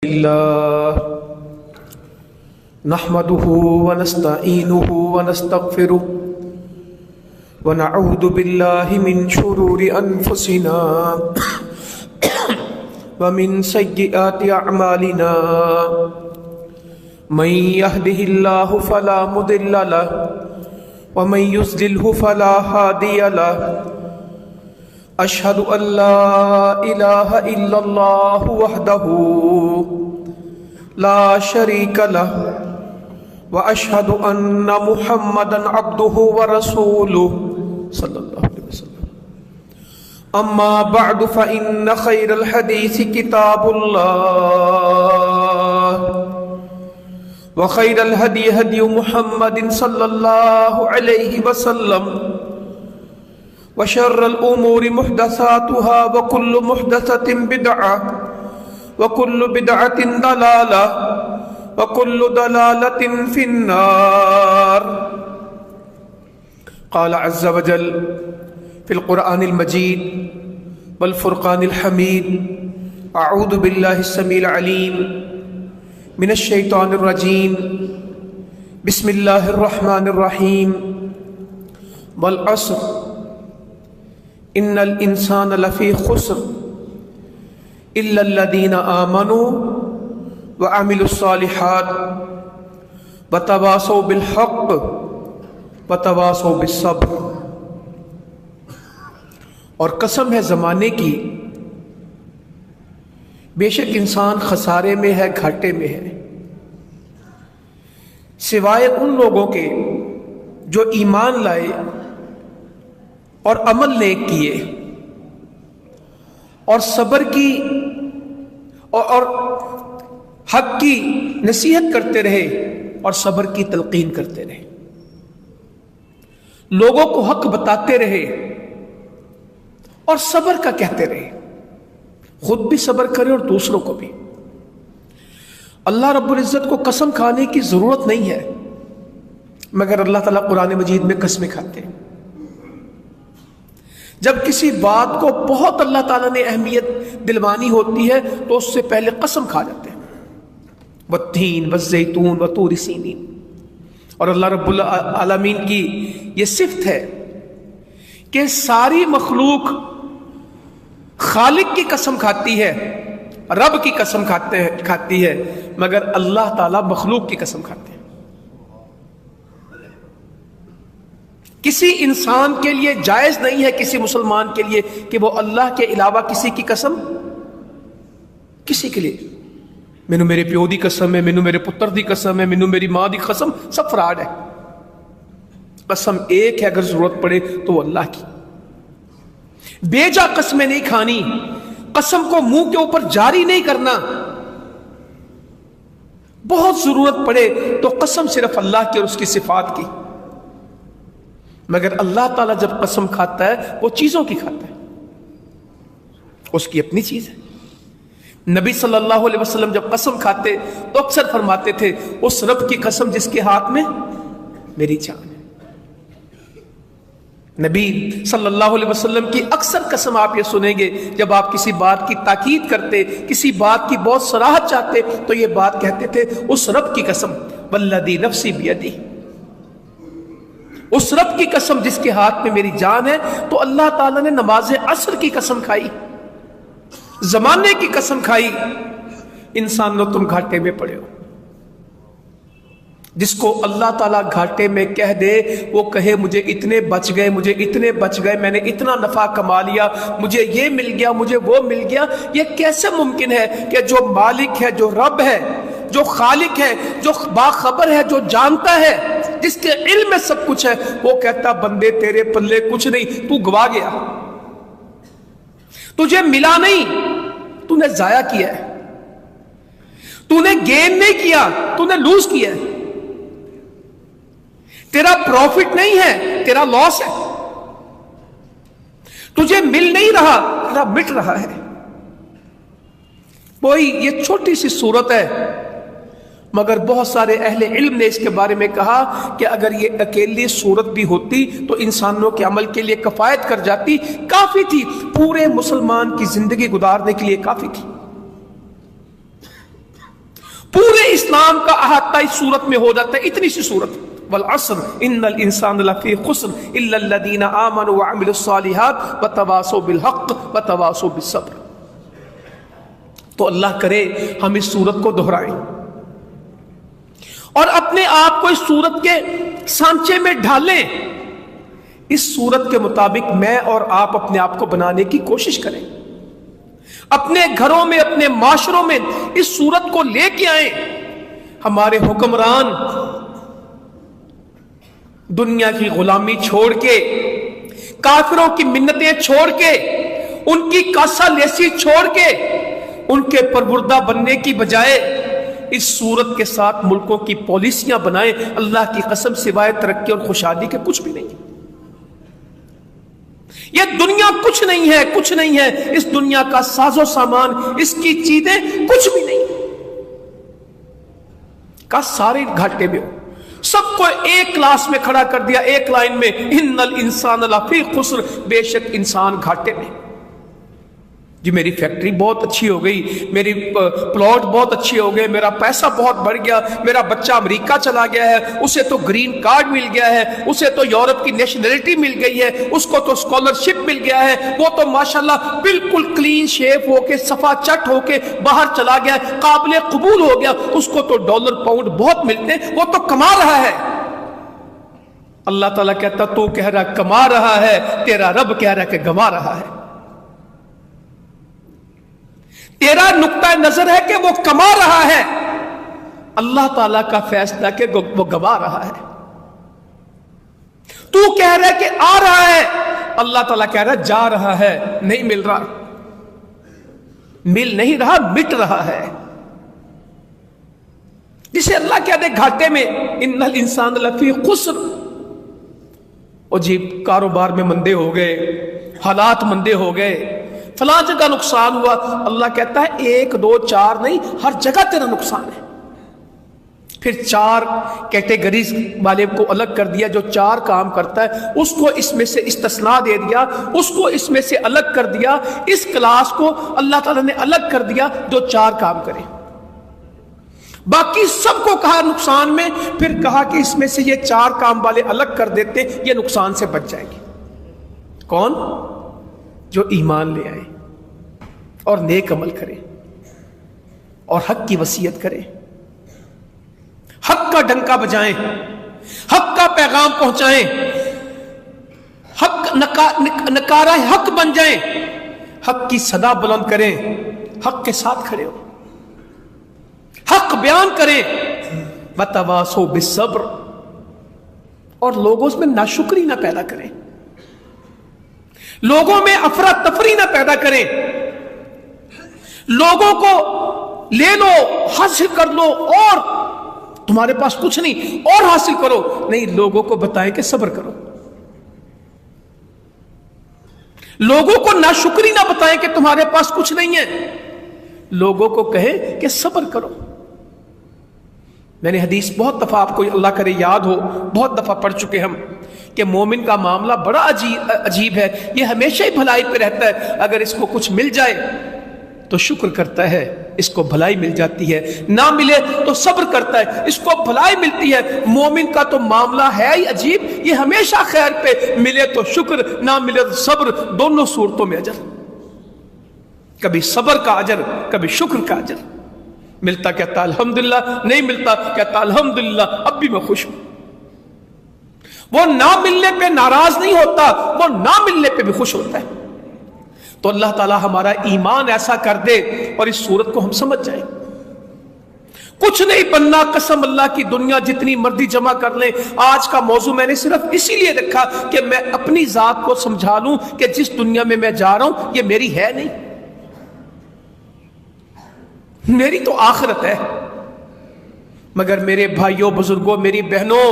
الله نحمده ونستعينه ونستغفره ونعوذ بالله من شرور أنفسنا ومن سيئات أعمالنا من يهده الله فلا مضل له ومن يضلل فلا هادي له أشهد أن لا إله إلا الله وحده لا شريك له وأشهد أن محمدا عبده ورسوله صلى الله عليه وسلم أما بعد فإن خير الحديث كتاب الله وخير الهدي هدي محمد صلى الله عليه وسلم وشر الأمور محدثاتها وكل محدثة بدعة وكل بدعة ضلالة وكل ضلالة في النار. قال عز وجل في القرآن المجيد والفرقان الحميد: أعوذ بالله السميع العليم من الشيطان الرجيم. بسم الله الرحمن الرحيم. والعصر ان الانسان لفی خسر الا الذین آمنوا وعملوا الصالحات وتواصوا بالحق وتواصوا بالصبر. اور قسم ہے زمانے کی، بے شک انسان خسارے میں ہے، گھاٹے میں ہے، سوائے ان لوگوں کے جو ایمان لائے اور عمل نیک کیے اور صبر کی اور حق کی نصیحت کرتے رہے اور صبر کی تلقین کرتے رہے، لوگوں کو حق بتاتے رہے اور صبر کا کہتے رہے، خود بھی صبر کرے اور دوسروں کو بھی. اللہ رب العزت کو قسم کھانے کی ضرورت نہیں ہے، مگر اللہ تعالیٰ قرآن مجید میں قسمیں کھاتے ہیں. جب کسی بات کو بہت اللہ تعالیٰ نے اہمیت دلوانی ہوتی ہے تو اس سے پہلے قسم کھا جاتے ہیں. والتین والزیتون وطور سینین. اور اللہ رب العالمین کی یہ صفت ہے کہ ساری مخلوق خالق کی قسم کھاتی ہے، رب کی قسم کھاتی ہے، مگر اللہ تعالیٰ مخلوق کی قسم کھاتے ہیں. کسی انسان کے لیے جائز نہیں ہے، کسی مسلمان کے لیے، کہ وہ اللہ کے علاوہ کسی کی قسم، کسی کے لیے مینو میرے پیو دی قسم ہے، مینو میرے پتر دی قسم ہے، مینو میری ماں دی قسم، سب فراڈ ہے. قسم ایک ہے، اگر ضرورت پڑے تو وہ اللہ کی. بیجا قسمیں نہیں کھانی، قسم کو منہ کے اوپر جاری نہیں کرنا. بہت ضرورت پڑے تو قسم صرف اللہ کی اور اس کی صفات کی، مگر اللہ تعالیٰ جب قسم کھاتا ہے وہ چیزوں کی کھاتا ہے، اس کی اپنی چیز ہے. نبی صلی اللہ علیہ وسلم جب قسم کھاتے تو اکثر فرماتے تھے اس رب کی قسم جس کے ہاتھ میں میری جان ہے. نبی صلی اللہ علیہ وسلم کی اکثر قسم آپ یہ سنیں گے جب آپ کسی بات کی تاکید کرتے، کسی بات کی بہت صراحت چاہتے تو یہ بات کہتے تھے اس رب کی قسم، والذی نفسی بیدہ، اس رب کی قسم جس کے ہاتھ میں میری جان ہے. تو اللہ تعالیٰ نے نماز عصر کی قسم کھائی، زمانے کی قسم کھائی. انسانوں تم گھاٹے میں پڑے ہو. جس کو اللہ تعالیٰ گھاٹے میں کہہ دے وہ کہے مجھے اتنے بچ گئے، مجھے اتنے بچ گئے، میں نے اتنا نفع کما لیا، مجھے یہ مل گیا، مجھے وہ مل گیا. یہ کیسے ممکن ہے کہ جو مالک ہے، جو رب ہے، جو خالق ہے، جو باخبر ہے، جو جانتا ہے، جس کے علم میں سب کچھ ہے، وہ کہتا بندے تیرے پلے کچھ نہیں، تو گوا گیا، تجھے ملا نہیں، تو نے ضائع کیا ہے، تو نے گین نہیں کیا، تو نے لوز کیا ہے. تیرا پروفٹ نہیں ہے، تیرا لاس ہے. تجھے مل نہیں رہا، تیرا مٹ رہا ہے. وہی یہ چھوٹی سی صورت ہے، مگر بہت سارے اہل علم نے اس کے بارے میں کہا کہ اگر یہ اکیلی صورت بھی ہوتی تو انسانوں کے عمل کے لیے کفایت کر جاتی، کافی تھی، پورے مسلمان کی زندگی گزارنے کے لیے کافی تھی. اسلام کا احاطہ اس صورت میں ہو جاتا ہے، اتنی سی صورت، والعصر ان الانسان لفی خسر الا الذین آمنوا وعملوا الصالحات وتواصوا بالحق وتواصوا بالصبر۔ تو اللہ کرے ہم اس صورت کو دہرائیں اور اپنے آپ کو اس صورت کے سانچے میں ڈھالیں، اس صورت کے مطابق میں اور آپ اپنے آپ کو بنانے کی کوشش کریں، اپنے گھروں میں، اپنے معاشروں میں اس صورت کو لے کے آئیں۔ ہمارے حکمران دنیا کی غلامی چھوڑ کے، کافروں کی منتیں چھوڑ کے، ان کی کاسا لیسی چھوڑ کے، ان کے پروردہ بننے کی بجائے اس صورت کے ساتھ ملکوں کی پالیسیاں بنائیں، اللہ کی قسم سوائے ترقی اور خوشحالی کے کچھ بھی نہیں۔ یہ دنیا کچھ نہیں ہے، کچھ نہیں ہے، اس دنیا کا ساز و سامان، اس کی چیزیں کچھ بھی نہیں، کا سارے گھاٹے میں ہو۔ سب کو ایک کلاس میں کھڑا کر دیا، ایک لائن میں، ان الانسان لفی خسر، بے شک انسان گھاٹے میں۔ جی میری فیکٹری بہت اچھی ہو گئی، میری پلاٹ بہت اچھے ہو گئے، میرا پیسہ بہت بڑھ گیا، میرا بچہ امریکہ چلا گیا ہے، اسے تو گرین کارڈ مل گیا ہے، اسے تو یورپ کی نیشنلٹی مل گئی ہے، اس کو تو اسکالرشپ مل گیا ہے، وہ تو ماشاءاللہ بالکل کلین شیپ ہو کے، صفا چٹ ہو کے باہر چلا گیا ہے، قابل قبول ہو گیا، اس کو تو ڈالر پاؤنڈ بہت ملتے ہیں، وہ تو کما رہا ہے۔ اللہ تعالیٰ کہتا تو کہہ رہا کما رہا ہے، تیرا رب کہہ رہا کہ گما رہا ہے۔ تیرا نقطہ نظر ہے کہ وہ کما رہا ہے، اللہ تعالیٰ کا فیصلہ کہ وہ گوا رہا ہے۔ تو کہہ رہا ہے کہ آ رہا ہے، اللہ تعالیٰ کہہ رہا ہے جا رہا ہے، نہیں مل رہا، مل نہیں رہا، مٹ رہا ہے۔ جسے اللہ کہہ دے گھاٹے میں، ان الانسان لفی خسر، اور جی کاروبار میں مندے ہو گئے، حالات مندے ہو گئے، فلاں جگہ نقصان ہوا، اللہ کہتا ہے ایک دو چار نہیں، ہر جگہ تیرا نقصان ہے۔ پھر چار کیٹیگریز والے کو الگ کر دیا، جو چار کام کرتا ہے اس کو اس میں سے استثناء دے دیا، اس کو اس میں سے الگ کر دیا، اس کلاس کو اللہ تعالیٰ نے الگ کر دیا جو چار کام کرے، باقی سب کو کہا نقصان میں، پھر کہا کہ اس میں سے یہ چار کام والے الگ کر دیتے، یہ نقصان سے بچ جائیں گے۔ کون؟ جو ایمان لے آئے اور نیک عمل کرے اور حق کی وصیت کرے، حق کا ڈنکا بجائیں، حق کا پیغام پہنچائیں، حق نکارہ حق بن جائیں، حق کی صدا بلند کریں، حق کے ساتھ کھڑے ہو، حق بیان کریں، وتواصوا بالصبر، اور لوگوں میں ناشکری نہ پیدا کریں، لوگوں میں افراتفری نہ پیدا کریں، لوگوں کو لے لو، حاصل کر لو، اور تمہارے پاس کچھ نہیں اور حاصل کرو، نہیں، لوگوں کو بتائیں کہ صبر کرو، لوگوں کو ناشکری نہ بتائیں کہ تمہارے پاس کچھ نہیں ہے، لوگوں کو کہیں کہ صبر کرو۔ میں نے حدیث بہت دفعہ آپ کو اللہ کرے یاد ہو، بہت دفعہ پڑھ چکے ہم، کہ مومن کا معاملہ بڑا عجیب ہے، یہ ہمیشہ ہی بھلائی پہ رہتا ہے، اگر اس کو کچھ مل جائے تو شکر کرتا ہے، اس کو بھلائی مل جاتی ہے، نہ ملے تو صبر کرتا ہے، اس کو بھلائی ملتی ہے۔ مومن کا تو معاملہ ہے ہی عجیب، یہ ہمیشہ خیر پہ، ملے تو شکر، نہ ملے تو صبر، دونوں صورتوں میں اجر، کبھی صبر کا اجر، کبھی شکر کا اجر، ملتا کہتا الحمدللہ، نہیں ملتا کہتا الحمدللہ، اب بھی میں خوش ہوں۔ وہ نہ ملنے پہ ناراض نہیں ہوتا، وہ نہ ملنے پہ بھی خوش ہوتا ہے۔ تو اللہ تعالی ہمارا ایمان ایسا کر دے اور اس صورت کو ہم سمجھ جائیں، کچھ نہیں بننا، قسم اللہ کی، دنیا جتنی مرضی جمع کر لیں۔ آج کا موضوع میں نے صرف اسی لیے رکھا کہ میں اپنی ذات کو سمجھا لوں کہ جس دنیا میں میں جا رہا ہوں یہ میری ہے نہیں، میری تو آخرت ہے۔ مگر میرے بھائیوں، بزرگوں، میری بہنوں،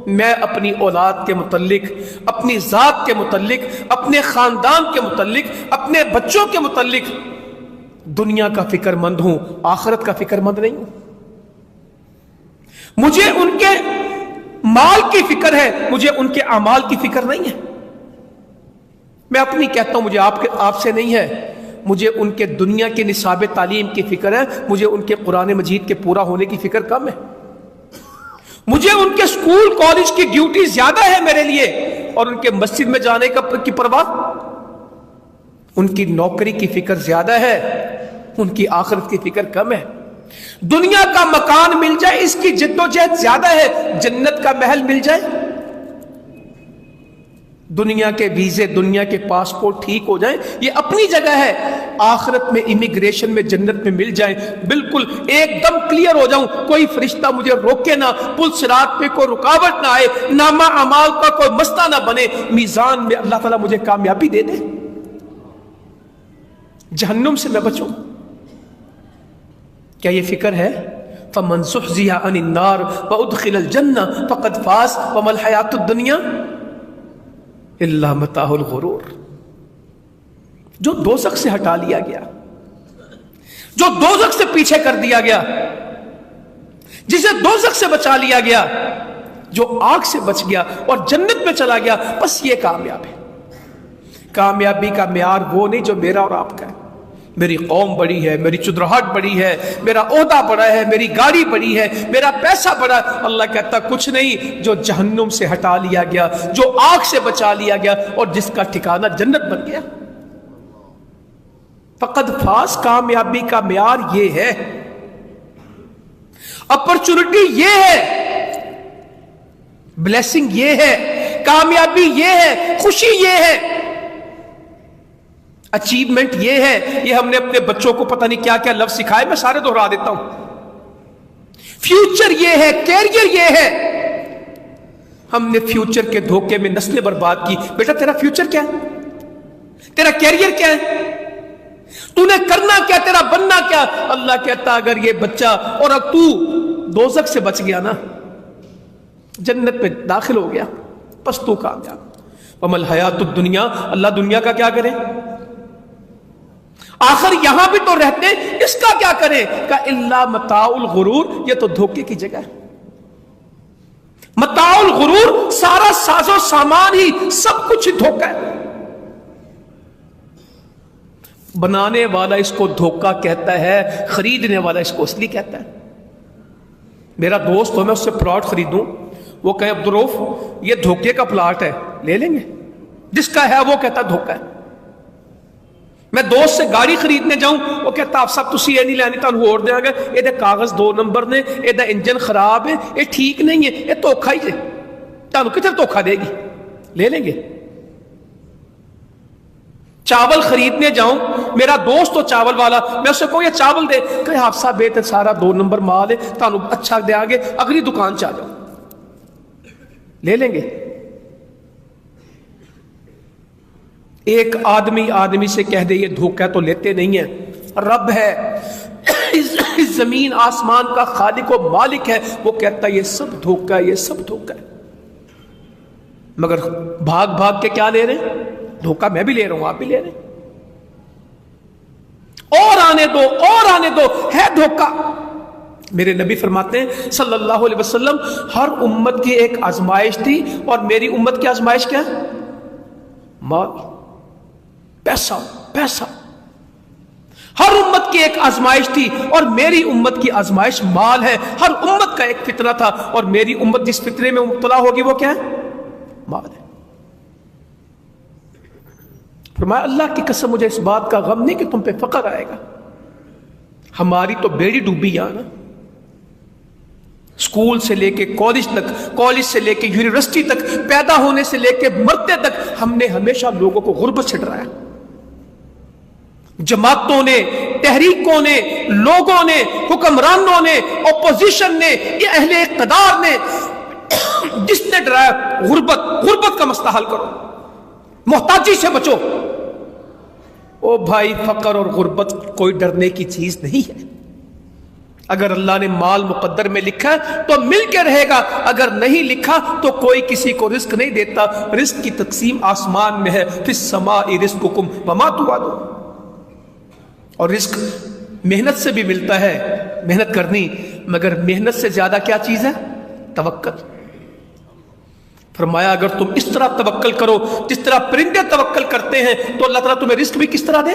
میں اپنی اولاد کے متعلق، اپنی ذات کے متعلق، اپنے خاندان کے متعلق، اپنے بچوں کے متعلق دنیا کا فکر مند ہوں، آخرت کا فکر مند نہیں ہوں۔ مجھے ان کے مال کی فکر ہے، مجھے ان کے اعمال کی فکر نہیں ہے۔ میں اپنی کہتا ہوں، مجھے آپ سے نہیں ہے، مجھے ان کے دنیا کے نصاب تعلیم کی فکر ہے، مجھے ان کے قرآن مجید کے پورا ہونے کی فکر کم ہے۔ مجھے ان کے اسکول کالج کی ڈیوٹی زیادہ ہے میرے لیے، اور ان کے مسجد میں جانے کی پرواہ، ان کی نوکری کی فکر زیادہ ہے، ان کی آخرت کی فکر کم ہے۔ دنیا کا مکان مل جائے اس کی جد و جہد زیادہ ہے، جنت کا محل مل جائے، دنیا کے ویزے، دنیا کے پاسپورٹ ٹھیک ہو جائیں، یہ اپنی جگہ ہے، آخرت میں امیگریشن میں جنت میں مل جائیں، بالکل ایک دم کلیئر ہو جاؤں، کوئی فرشتہ مجھے روکے نہ، پل صراط پہ کوئی رکاوٹ نہ آئے، نامہ اعمال کا کوئی مسئلہ نہ بنے، میزان میں اللہ تعالیٰ مجھے کامیابی دے دے، جہنم سے میں بچوں۔ کیا یہ فکر ہے؟ فَمَنْ زُحْزِحَ عَنِ النَّارِ وَأُدْخِلَ الْجَنَّةَ فَقَدْ فَازَ وَمَا الْحَيَاةُ الدُّنْيَا إِلَّا مَتَاعُ الْغُرُورِ۔ جو دوزخ سے ہٹا لیا گیا، جو دوزخ سے پیچھے کر دیا گیا، جسے دوزخ سے بچا لیا گیا، جو آگ سے بچ گیا اور جنت میں چلا گیا، بس یہ کامیاب ہے۔ کامیابی کا معیار وہ نہیں جو میرا اور آپ کا ہے، میری قوم بڑی ہے، میری چدراہٹ بڑی ہے، میرا عہدہ بڑا ہے، میری گاڑی بڑی ہے، میرا پیسہ بڑا ہے۔ اللہ کہتا کچھ نہیں، جو جہنم سے ہٹا لیا گیا، جو آگ سے بچا لیا گیا اور جس کا ٹھکانہ جنت بن گیا، فقد فاز۔ کامیابی کا معیار یہ ہے، اپرچونٹی یہ ہے، بلیسنگ یہ ہے، کامیابی یہ ہے، خوشی یہ ہے، اچیومنٹ یہ ہے۔ یہ ہم نے اپنے بچوں کو پتہ نہیں کیا کیا لفظ سکھائے، میں سارے دہرا دیتا ہوں۔ فیوچر یہ ہے، کیریئر یہ ہے۔ ہم نے فیوچر کے دھوکے میں نسلیں برباد کی۔ بیٹا تیرا فیوچر کیا ہے؟ تیرا کیریئر کیا ہے؟ تو نے کرنا کیا؟ تیرا بننا کیا؟ اللہ کہتا اگر یہ بچہ اور اب تو دوزخ سے بچ گیا نا، جنت میں داخل ہو گیا، پس تو کامیاب۔ وَمَا الْحَيَاةُ الدُّنْيَا، اللہ دنیا کا کیا کرے؟ آخر یہاں بھی تو رہتے ہیں، اس کا کیا کریں؟ کہ الا متاع الغرور، یہ تو دھوکے کی جگہ ہے۔ متاع الغرور، سارا ساز و سامان ہی، سب کچھ دھوکا ہے۔ بنانے والا اس کو دھوکا کہتا ہے، خریدنے والا اس کو اصلی کہتا ہے۔ میرا دوست ہو، میں اس سے پلاٹ خریدوں، وہ کہے عبدالرؤف یہ دھوکے کا پلاٹ ہے، لے لیں گے؟ جس کا ہے وہ کہتا دھوکا ہے۔ میں دوست سے گاڑی خریدنے جاؤں، وہ کہتا آپ سب تسی یہ نہیں لینی، تانوں ہور دیاں گے، یہ کاغذ 2 نمبر نے، یہ انجن خراب ہے، یہ ٹھیک نہیں ہے، یہ دھوکا ہی ہے، تانوں کتنے دھوکا دے گی، لے لیں گے۔ چاول خریدنے جاؤں، میرا دوست ہو چاول والا، میں اس سے کہوں یہ چاول دے، کہ آپ صاحب بہتر سارا 2 نمبر مال ہے، تانوں اچھا دیا گے، اگلی دکان چاہ جاؤ، لے لیں گے۔ ایک آدمی سے کہہ دے یہ دھوکہ تو لیتے نہیں ہیں۔ رب ہے، اس زمین آسمان کا خالق و مالک ہے، وہ کہتا ہے یہ سب دھوکہ ہے، یہ سب دھوکہ ہے، مگر بھاگ کے کیا لے رہے ہیں؟ دھوکہ میں بھی لے رہا ہوں، آپ بھی لے رہے ہیں، اور آنے دو، ہے دھوکہ۔ میرے نبی فرماتے ہیں صلی اللہ علیہ وسلم، ہر امت کی ایک آزمائش تھی، اور میری امت کی آزمائش کیا ہے؟ مال، پیسہ۔ ہر امت کی ایک آزمائش تھی، اور میری امت کی آزمائش مال ہے۔ ہر امت کا ایک فتنہ تھا، اور میری امت جس فتنے میں مبتلا ہوگی وہ کیا ہے؟ مال ہے۔ فرمایا اللہ کی قسم مجھے اس بات کا غم نہیں کہ تم پہ فقر آئے گا، ہماری تو بیڑی ڈوبی ہے نا، اسکول سے لے کے کالج تک، کالج سے لے کے یونیورسٹی تک، پیدا ہونے سے لے کے مرتے تک، ہم نے ہمیشہ لوگوں کو غربت سے ڈرایا۔ جماعتوں نے، تحریکوں نے، لوگوں نے، حکمرانوں نے، اپوزیشن نے، یہ اہل اقتدار نے، جس نے ڈرایا غربت کا مسئلہ حل کرو، محتاجی سے بچو۔ او بھائی، فقر اور غربت کوئی ڈرنے کی چیز نہیں ہے۔ اگر اللہ نے مال مقدر میں لکھا تو مل کے رہے گا، اگر نہیں لکھا تو کوئی کسی کو رزق نہیں دیتا۔ رزق کی تقسیم آسمان میں ہے، فی السماء رزقکم وما توعدون۔ اور رزق محنت سے بھی ملتا ہے، محنت کرنی، مگر محنت سے زیادہ کیا چیز ہے؟ توکل۔ فرمایا اگر تم اس طرح توکل کرو جس طرح پرندے توکل کرتے ہیں، تو اللہ تعالیٰ تمہیں رزق بھی کس طرح دے؟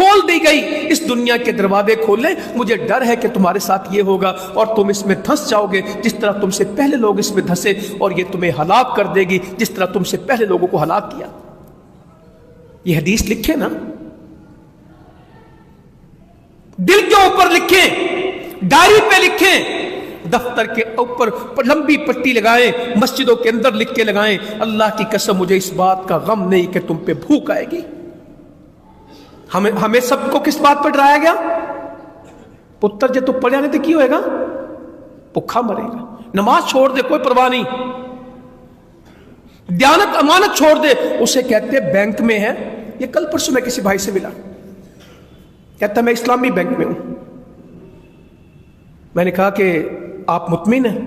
کھول دی گئی، اس دنیا کے دروازے کھولیں، مجھے ڈر ہے کہ تمہارے ساتھ یہ ہوگا اور تم اس میں دھنس جاؤ گے جس طرح تم سے پہلے لوگ اس میں دھنسے، اور یہ تمہیں ہلاک کر دے گی جس طرح تم سے پہلے لوگوں کو ہلاک کیا۔ یہ حدیث لکھیں نا، دل کے اوپر لکھیں، ڈائری پہ لکھیں، دفتر کے اوپر لمبی پٹی لگائیں، مسجدوں کے اندر لکھ کے لگائیں، اللہ کی قسم مجھے اس بات کا غم نہیں کہ تم پہ بھوک آئے گی۔ ہمیں سب کو کس بات پر ڈرایا گیا؟ پتر جے تو پڑھیا نہیں تو کی ہوئے گا؟ بھوکا مرے گا۔ نماز چھوڑ دے کوئی پرواہ نہیں، دیانت امانت چھوڑ دے، اسے کہتے بینک میں ہے۔ یہ کل پرسوں میں کسی بھائی سے ملا، کہتا میں اسلامی بینک میں ہوں۔ میں نے کہا کہ آپ مطمئن ہیں؟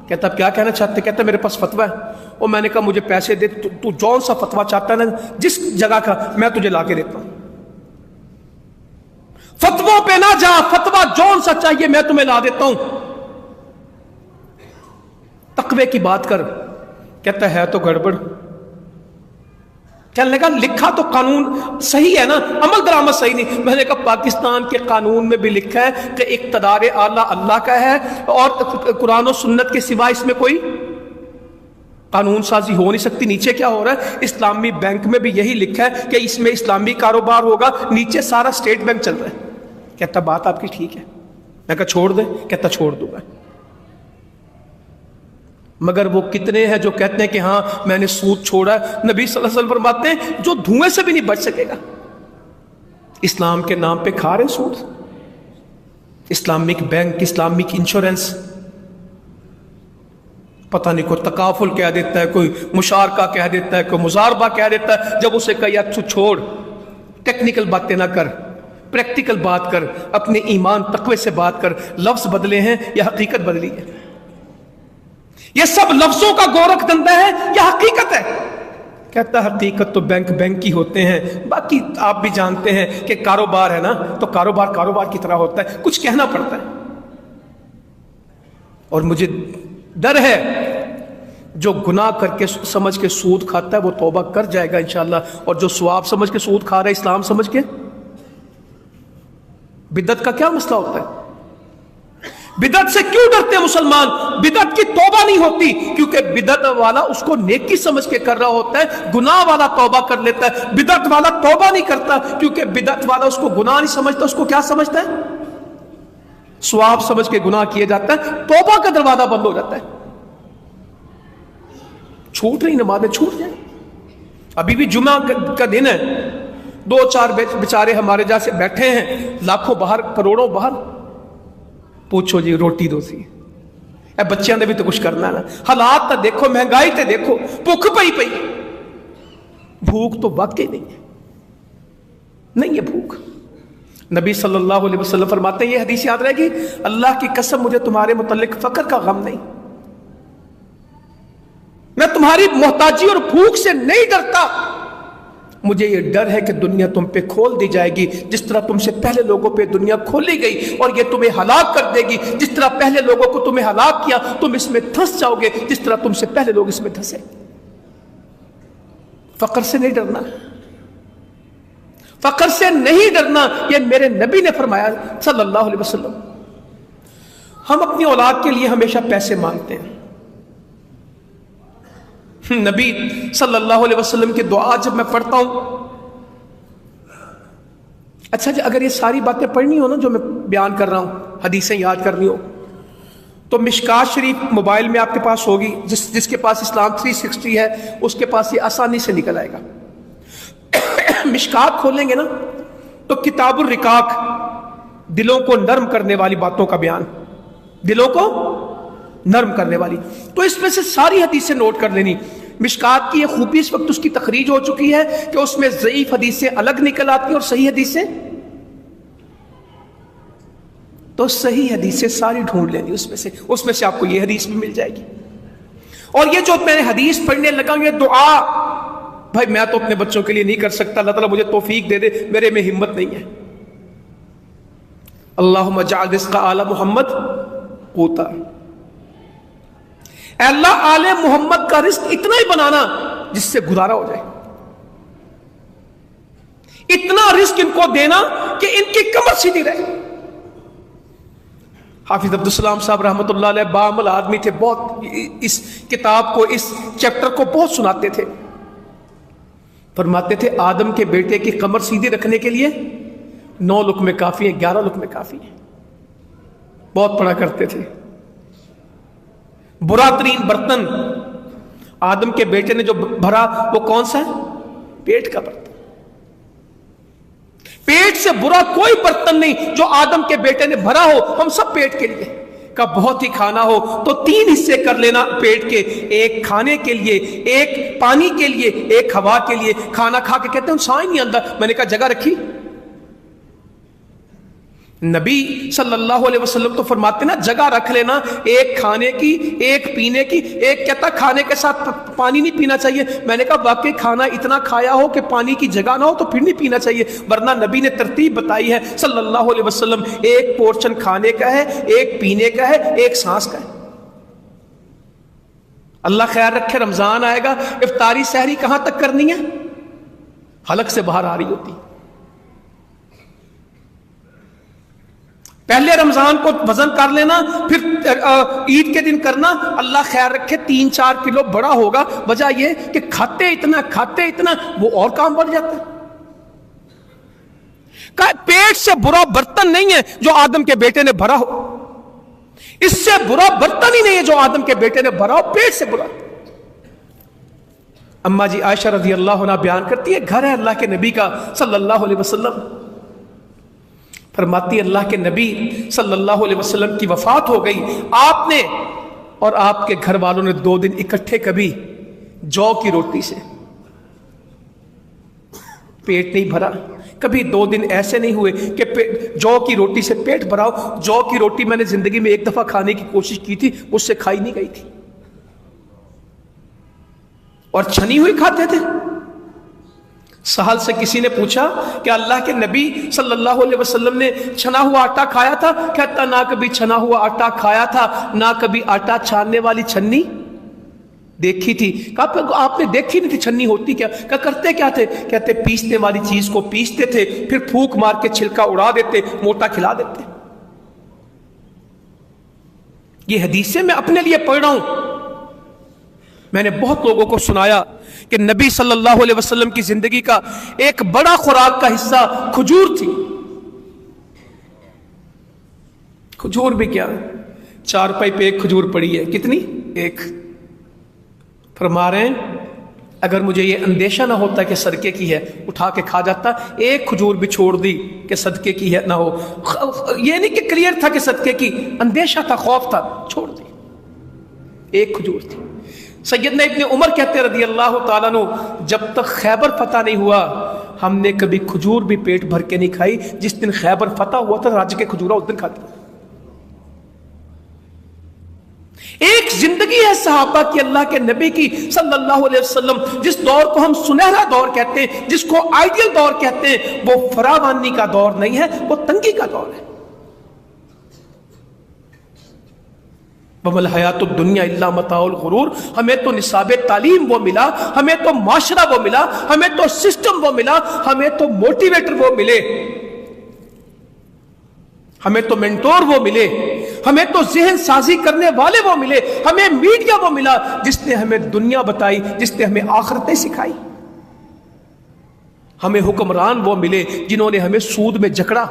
کہتا آپ کیا کہنا چاہتے؟ کہتا میرے پاس فتویٰ ہے، اور میں نے کہا مجھے پیسے دے، تو جون سا فتویٰ چاہتا ہے نا، جس جگہ کا، میں تجھے لا کے دیتا ہوں۔ فتووں پہ نہ جا، فتویٰ جون سا چاہیے میں تمہیں لا دیتا ہوں۔ تقوی کی بات کر، کہتا ہے تو گڑبڑ۔ کہنے لگا لکھا تو قانون صحیح ہے نا، عمل درآمد صحیح نہیں۔ میں نے کہا پاکستان کے قانون میں بھی لکھا ہے کہ اقتدار اعلیٰ اللہ کا ہے، اور قرآن و سنت کے سوا اس میں کوئی قانون سازی ہو نہیں سکتی۔ نیچے کیا ہو رہا ہے؟ اسلامی بینک میں بھی یہی لکھا ہے کہ اس میں اسلامی کاروبار ہوگا، نیچے سارا اسٹیٹ بینک چل رہا ہے۔ کہتا بات آپ کی ٹھیک ہے۔ میں کہا چھوڑ دے، کہتا چھوڑ دوں گا۔ مگر وہ کتنے ہیں جو کہتے ہیں کہ ہاں میں نے سود چھوڑا ہے؟ نبی صلی اللہ علیہ وسلم فرماتے ہیں جو دھوئیں سے بھی نہیں بچ سکے گا، اسلام کے نام پہ کھا رہے سود۔ اسلامک بینک، اسلامک انشورنس، پتہ نہیں کوئی تکافل کہہ دیتا ہے، کوئی مشارکہ کہہ دیتا ہے، کوئی مزاربہ کہہ دیتا ہے۔ جب اسے کہا یا تو چھوڑ، ٹیکنیکل باتیں نہ کر، پریکٹیکل بات کر، اپنے ایمان تقوی سے بات کر۔ لفظ بدلے ہیں یا حقیقت بدلی ہے؟ یہ سب لفظوں کا گورکھ دھندا ہے یا حقیقت ہے؟ کہتا حقیقت تو بینک کی ہوتے ہیں، باقی آپ بھی جانتے ہیں کہ کاروبار ہے نا، تو کاروبار کی طرح ہوتا ہے، کچھ کہنا پڑتا ہے۔ اور مجھے ڈر ہے جو گناہ کر کے سمجھ کے سود کھاتا ہے وہ توبہ کر جائے گا انشاءاللہ، اور جو ثواب سمجھ کے سود کھا رہا ہے اسلام سمجھ کے۔ بدعت کا کیا مسئلہ ہوتا ہے؟ بدعت سے کیوں ڈرتے ہیں مسلمان؟ بدعت کی توبہ نہیں ہوتی، کیونکہ بدعت والا اس کو نیکی سمجھ کے کر رہا ہوتا ہے، گناہ والا توبہ کر لیتا ہے۔ بدعت والا توبہ نہیں کرتا، کیونکہ بدعت والا اس کو گناہ نہیں سمجھتا، اس کو کیا سمجھتا ہے؟ ثواب سمجھ کے گناہ کیے جاتا ہے، توبہ کا دروازہ بند ہو جاتا ہے۔ چھوٹ رہی نمازیں چھوٹ جائیں۔ ابھی بھی جمعہ کا دن ہے، 2-4 بیچارے ہمارے جیسے بیٹھے ہیں، لاکھوں باہر، کروڑوں باہر، پوچھو جی روٹی دو سی، اے بچیاں نے بھی تو کچھ کرنا ہے نا۔ حالات تے دیکھو، مہنگائی تے دیکھو، بھوک پئی بھوک تو واقعی نہیں ہے بھوک۔ نبی صلی اللہ علیہ وسلم فرماتے ہیں، یہ حدیث یاد رہے گی، اللہ کی قسم مجھے تمہارے متعلق فقر کا غم نہیں، میں تمہاری محتاجی اور بھوک سے نہیں ڈرتا، مجھے یہ ڈر ہے کہ دنیا تم پہ کھول دی جائے گی جس طرح تم سے پہلے لوگوں پہ دنیا کھولی گئی، اور یہ تمہیں ہلاک کر دے گی جس طرح پہلے لوگوں کو تمہیں ہلاک کیا، تم اس میں دھنس جاؤ گے جس طرح تم سے پہلے لوگ اس میں دھنسے۔ فقر سے نہیں ڈرنا، فقر سے نہیں ڈرنا، یہ میرے نبی نے فرمایا صلی اللہ علیہ وسلم۔ ہم اپنی اولاد کے لیے ہمیشہ پیسے مانگتے ہیں۔ نبی صلی اللہ علیہ وسلم کی دعا جب میں پڑھتا ہوں، اچھا جی اگر یہ ساری باتیں پڑھنی ہو نا جو میں بیان کر رہا ہوں، حدیثیں یاد کرنی ہو، تو مشکات شریف موبائل میں آپ کے پاس ہوگی، جس کے پاس اسلام 360 ہے اس کے پاس یہ آسانی سے نکل آئے گا۔ مشکات کھولیں گے نا تو کتاب الرقاق، دلوں کو نرم کرنے والی باتوں کا بیان، دلوں کو نرم کرنے والی، تو اس میں سے ساری حدیثیں نوٹ کر لینی۔ مشکات کی یہ خوبی اس وقت اس کی تخریج ہو چکی ہے کہ اس میں ضعیف حدیثیں الگ نکل آتی ہیں اور صحیح حدیثیں، تو صحیح حدیثیں ساری ڈھونڈ لینی، اس میں سے آپ کو یہ حدیث بھی مل جائے گی۔ اور یہ جو میں نے حدیث پڑھنے لگا ہوں، یہ دعا بھائی میں تو اپنے بچوں کے لیے نہیں کر سکتا، اللہ تعالیٰ مجھے توفیق دے دے، میرے میں ہمت نہیں ہے۔ اللہم اجعل رزق آل محمد قوتا، اے اللہ آل محمد کا رزق اتنا ہی بنانا جس سے گزارا ہو جائے، اتنا رزق ان کو دینا کہ ان کی کمر سیدھی رہے۔ حافظ عبدالسلام صاحب رحمۃ اللہ علیہ بعمل آدمی تھے، بہت اس کتاب کو، اس چیپٹر کو بہت سناتے تھے۔ فرماتے تھے آدم کے بیٹے کی کمر سیدھی رکھنے کے لیے 9 لقمے کافی ہیں، 11 لقمے کافی ہیں۔ بہت پڑھا کرتے تھے۔ برا ترین برتن آدم کے بیٹے نے جو بھرا وہ کون سا ہے؟ پیٹ کا برتن۔ پیٹ سے برا کوئی برتن نہیں جو آدم کے بیٹے نے بھرا ہو، ہم سب پیٹ کے لیے کا بہت ہی کھانا ہو تو 3 حصے کر لینا پیٹ کے، ایک کھانے کے لیے، ایک پانی کے لیے، ایک ہوا کے لیے۔ کھانا کھا کے کہتے ہیں سائیں نہیں آندہ، میں نے کہا جگہ رکھی۔ نبی صلی اللہ علیہ وسلم تو فرماتے نا جگہ رکھ لینا، ایک کھانے کی، ایک پینے کی۔ ایک کہتا کھانے کے ساتھ پانی نہیں پینا چاہیے، میں نے کہا واقعی کھانا اتنا کھایا ہو کہ پانی کی جگہ نہ ہو تو پھر نہیں پینا چاہیے، ورنہ نبی نے ترتیب بتائی ہے صلی اللہ علیہ وسلم، ایک پورشن کھانے کا ہے، ایک پینے کا ہے، ایک سانس کا ہے۔ اللہ خیر رکھے، رمضان آئے گا، افطاری سحری کہاں تک کرنی ہے؟ حلق سے باہر آ رہی ہوتی۔ پہلے رمضان کو وزن کر لینا، پھر عید کے دن کرنا، اللہ خیر رکھے 3-4 کلو بڑا ہوگا۔ وجہ یہ کہ کھاتے اتنا وہ اور کام بڑھ جاتا ہے۔ پیٹ سے برا برتن نہیں ہے جو آدم کے بیٹے نے بھرا ہو، اس سے برا برتن ہی نہیں ہے جو آدم کے بیٹے نے بھرا ہو، پیٹ سے برا۔ اما جی عائشہ رضی اللہ عنہ بیان کرتی ہے، گھر ہے اللہ کے نبی کا صلی اللہ علیہ وسلم، فرماتی اللہ کے نبی صلی اللہ علیہ وسلم کی وفات ہو گئی، آپ نے اور آپ کے گھر والوں نے 2 دن اکٹھے کبھی جو کی روٹی سے پیٹ نہیں بھرا، کبھی 2 دن ایسے نہیں ہوئے کہ جو کی روٹی سے پیٹ بھراؤ۔ جو کی روٹی میں نے زندگی میں 1 دفعہ کھانے کی کوشش کی تھی، مجھ سے کھائی نہیں گئی تھی، اور چھنی ہوئی کھاتے تھے۔ سہل سے کسی نے پوچھا کہ اللہ کے نبی صلی اللہ علیہ وسلم نے چھنا ہوا آٹا کھایا تھا؟ کہتا نہ کبھی چھنا ہوا آٹا کھایا تھا، نہ کبھی آٹا چھاننے والی چھنی دیکھی تھی۔ کہا آپ نے دیکھی نہیں تھی چھنی ہوتی کیا؟ کہا کرتے کیا تھے؟ کہتے پیسنے والی چیز کو پیستے تھے، پھر پھونک مار کے چھلکا اڑا دیتے، موٹا کھلا دیتے۔ یہ حدیثیں میں اپنے لیے پڑھ رہا ہوں، میں نے بہت لوگوں کو سنایا کہ نبی صلی اللہ علیہ وسلم کی زندگی کا ایک بڑا خوراک کا حصہ کھجور تھی۔ کھجور بھی کیا، 4 پائی پہ 1 کھجور پڑی ہے، کتنی؟ 1۔ فرما رہے ہیں اگر مجھے یہ اندیشہ نہ ہوتا کہ صدقے کی ہے، اٹھا کے کھا جاتا، 1 کھجور بھی چھوڑ دی کہ صدقے کی ہے نہ ہو۔ یہ نہیں کہ کلیئر تھا کہ صدقے کی، اندیشہ تھا، خوف تھا، چھوڑ دی، 1 کھجور تھی۔ سیدنا ابن عمر کہتے رضی اللہ تعالیٰ عنہ، جب تک خیبر فتح نہیں ہوا ہم نے کبھی کھجور بھی پیٹ بھر کے نہیں کھائی، جس دن خیبر فتح ہوا تھا راج کے کھجورا اس دن کھاتے۔ ایک زندگی ہے صحابہ کی، اللہ کے نبی کی صلی اللہ علیہ وسلم، جس دور کو ہم سنہرا دور کہتے ہیں، جس کو آئیڈیل دور کہتے ہیں، وہ فراوانی کا دور نہیں ہے، وہ تنگی کا دور ہے۔ وَمَا الْحَيَاةُ الدُّنْيَا إِلَّا مَتَاعُ الْغُرُورِ، ہمیں تو نصاب تعلیم وہ ملا، ہمیں تو معاشرہ وہ ملا، ہمیں تو سسٹم وہ ملا، ہمیں تو موٹیویٹر وہ ملے، ہمیں تو مینٹور وہ ملے، ہمیں تو ذہن سازی کرنے والے وہ ملے، ہمیں میڈیا وہ ملا جس نے ہمیں دنیا بتائی، جس نے ہمیں آخرتیں سکھائی، ہمیں حکمران وہ ملے جنہوں نے ہمیں سود میں جکڑا،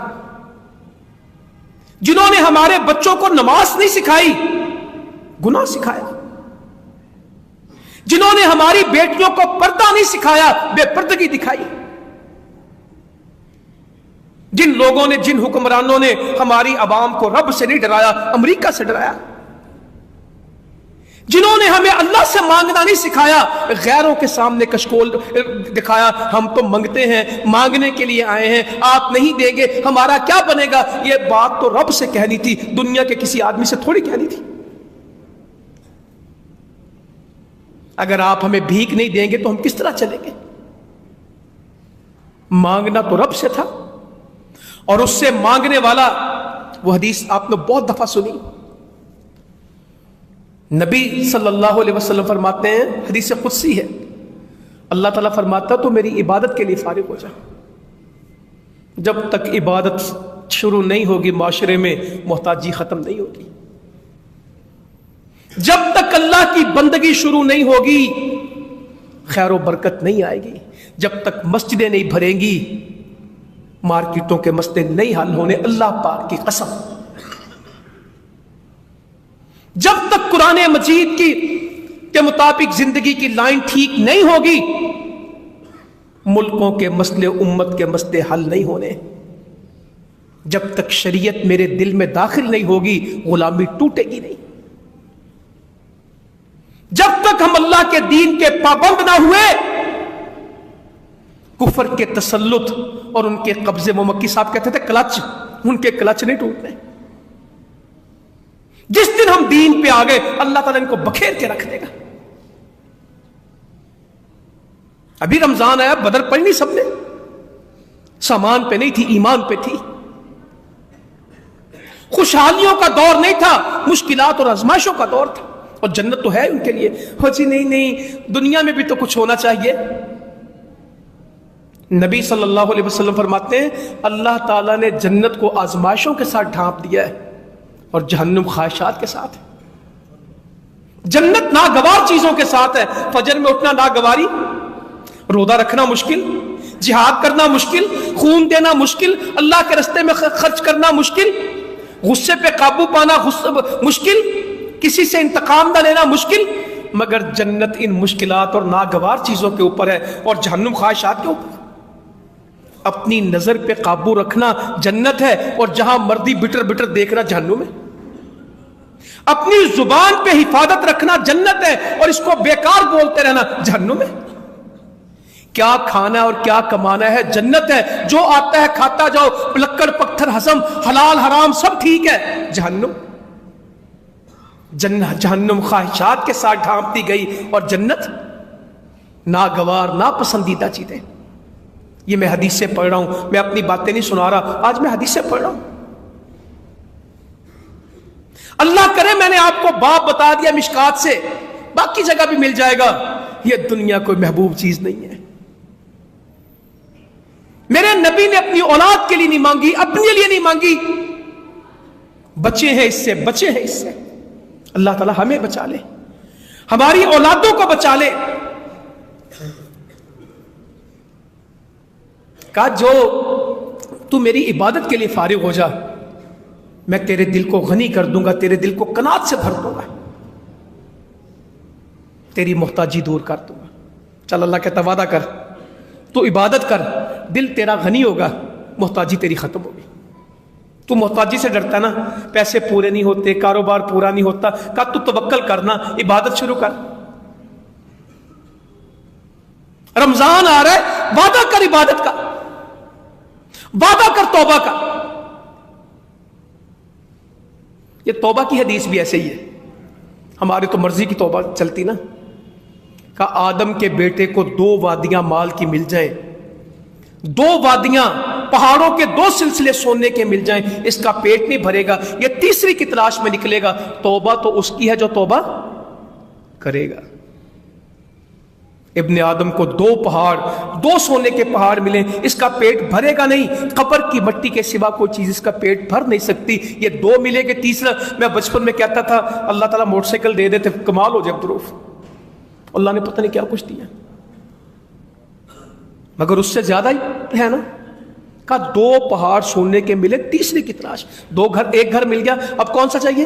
جنہوں نے ہمارے بچوں کو نماز نہیں سکھائی، گناہ سکھایا، جنہوں نے ہماری بیٹیوں کو پردہ نہیں سکھایا، بے پردگی دکھائی، جن لوگوں نے، جن حکمرانوں نے ہماری عوام کو رب سے نہیں ڈرایا، امریکہ سے ڈرایا، جنہوں نے ہمیں اللہ سے مانگنا نہیں سکھایا، غیروں کے سامنے کشکول دکھایا، ہم تو منگتے ہیں، مانگنے کے لیے آئے ہیں، آپ نہیں دیں گے ہمارا کیا بنے گا۔ یہ بات تو رب سے کہنی تھی، دنیا کے کسی آدمی سے تھوڑی کہنی تھی۔ اگر آپ ہمیں بھیک نہیں دیں گے تو ہم کس طرح چلیں گے؟ مانگنا تو رب سے تھا، اور اس سے مانگنے والا، وہ حدیث آپ نے بہت دفعہ سنی، نبی صلی اللہ علیہ وسلم فرماتے ہیں، حدیث قدسی ہے، اللہ تعالیٰ فرماتا تو میری عبادت کے لیے فارغ ہو جا، جب تک عبادت شروع نہیں ہوگی معاشرے میں محتاجی ختم نہیں ہوگی. جب تک اللہ کی بندگی شروع نہیں ہوگی خیر و برکت نہیں آئے گی. جب تک مسجدیں نہیں بھریں گی مارکیٹوں کے مسئلے نہیں حل ہونے. اللہ پاک کی قسم. جب تک قرآن مجید کے مطابق زندگی کی لائن ٹھیک نہیں ہوگی ملکوں کے مسئلے امت کے مسئلے حل نہیں ہونے. جب تک شریعت میرے دل میں داخل نہیں ہوگی غلامی ٹوٹے گی نہیں. جب تک ہم اللہ کے دین کے پابند نہ ہوئے کفر کے تسلط اور ان کے قبضے مکی صاحب کہتے تھے کلچ، ان کے کلچ نہیں ٹوٹنے. جس دن ہم دین پہ آ گئے اللہ تعالیٰ ان کو بکھیر کے رکھ دے گا. ابھی رمضان آیا بدر پڑھی نہیں سب نے، سامان پہ نہیں تھی ایمان پہ تھی. خوشحالیوں کا دور نہیں تھا، مشکلات اور آزمائشوں کا دور تھا. اور جنت تو ہے ان کے لیے. ہو جی نہیں دنیا میں بھی تو کچھ ہونا چاہیے. نبی صلی اللہ علیہ وسلم فرماتے ہیں اللہ تعالیٰ نے جنت کو آزمائشوں کے ساتھ ڈھانپ دیا ہے اور جہنم خواہشات کے ساتھ. جنت ناگوار چیزوں کے ساتھ ہے. فجر میں اٹھنا ناگواری، روزہ رکھنا مشکل، جہاد کرنا مشکل، خون دینا مشکل، اللہ کے راستے میں خرچ کرنا مشکل، غصے پہ قابو پانا مشکل، کسی سے انتقام نہ لینا مشکل. مگر جنت ان مشکلات اور ناگوار چیزوں کے اوپر ہے اور جہنم خواہشات کے اوپر. اپنی نظر پہ قابو رکھنا جنت ہے اور جہاں مردی بٹر بٹر دیکھنا جہنم ہے. اپنی زبان پہ حفاظت رکھنا جنت ہے اور اس کو بیکار بولتے رہنا جہنم ہے. کیا کھانا اور کیا کمانا ہے جنت ہے. جو آتا ہے کھاتا جاؤ، پلکڑ پتھر ہضم، حلال حرام سب ٹھیک ہے. جہنم جہنم خواہشات کے ساتھ ڈھانپ دی گئی اور جنت ناگوار ناپسندیدہ چیزیں. یہ میں حدیث سے پڑھ رہا ہوں، میں اپنی باتیں نہیں سنا رہا، آج میں حدیث سے پڑھ رہا ہوں. اللہ کرے میں نے آپ کو باب بتا دیا مشکات سے، باقی جگہ بھی مل جائے گا. یہ دنیا کوئی محبوب چیز نہیں ہے. میرے نبی نے اپنی اولاد کے لیے نہیں مانگی، اپنے لیے نہیں مانگی. بچے ہیں اس سے، بچے ہیں اس سے. اللہ تعالی ہمیں بچا لے، ہماری اولادوں کو بچا لے. کہا جو تو میری عبادت کے لیے فارغ ہو جا، میں تیرے دل کو غنی کر دوں گا، تیرے دل کو قناعت سے بھر دوں گا، تیری محتاجی دور کر دوں گا. چل اللہ کہتا وعدہ کر، تو عبادت کر، دل تیرا غنی ہوگا، محتاجی تیری ختم ہوگی. تو محتاجی سے ڈرتا نا، پیسے پورے نہیں ہوتے، کاروبار پورا نہیں ہوتا. کہا تو توکل کرنا، عبادت شروع کر. رمضان آ رہا ہے، وعدہ کر عبادت کا، وعدہ کر توبہ کا. یہ توبہ کی حدیث بھی ایسے ہی ہے. ہمارے تو مرضی کی توبہ چلتی نا. کہا آدم کے بیٹے کو 2 وادیاں مال کی مل جائیں، 2 وادیاں پہاڑوں کے 2 سلسلے سونے کے مل جائیں، اس کا پیٹ نہیں بھرے گا، یہ تیسری کی تلاش میں نکلے گا. توبہ تو اس کی ہے جو توبہ کرے گا. ابن آدم کو 2 پہاڑ، 2 سونے کے پہاڑ ملیں، اس کا پیٹ بھرے گا نہیں. قبر کی مٹی کے سوا کوئی چیز اس کا پیٹ بھر نہیں سکتی. یہ 2 ملے گے تیسرا. میں بچپن میں کہتا تھا اللہ تعالیٰ موٹر سائیکل دے دیتے کمال ہو جائے عبدالروف. اللہ نے پتہ نہیں کیا کچھ دیا، مگر اس سے زیادہ ہی ہے نا. کہا 2 پہاڑ سونے کے ملے، تیسری کی تلاش. 2 گھر، 1 گھر مل گیا، اب کون سا چاہیے؟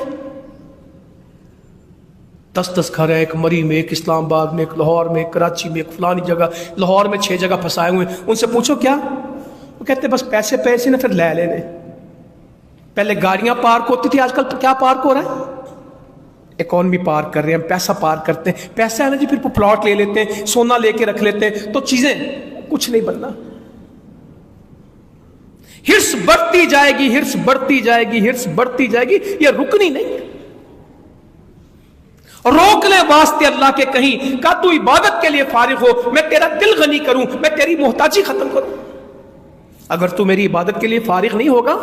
10 گھر ہے، ایک مری میں، ایک اسلام آباد میں، ایک لاہور میں، ایک کراچی میں، ایک فلانی جگہ. لاہور میں 6 جگہ پھنسائے ہوئے. ان سے پوچھو کیا؟ وہ کہتے بس پیسے نا، پھر لے لینے. پہلے گاڑیاں پارک ہوتی تھی، آج کل تو کیا پارک ہو رہا ہے؟ اکانومی پارک کر رہے ہیں، پیسہ پارک کرتے ہیں. پیسہ ہے نا جی، پھر پلاٹ لے لیتے ہیں، سونا لے کے رکھ لیتے ہیں، تو چیزیں کچھ نہیں بننا. ہرس بڑھتی جائے گی، ہرس بڑھتی جائے گی، ہرس بڑھتی جائے گی، یہ رکنی نہیں ہے. روک لے واسطے اللہ کے کہیں. کہا تو عبادت کے لیے فارغ ہو، میں تیرا دل غنی کروں، میں تیری محتاجی ختم کروں. اگر تو میری عبادت کے لیے فارغ نہیں ہوگا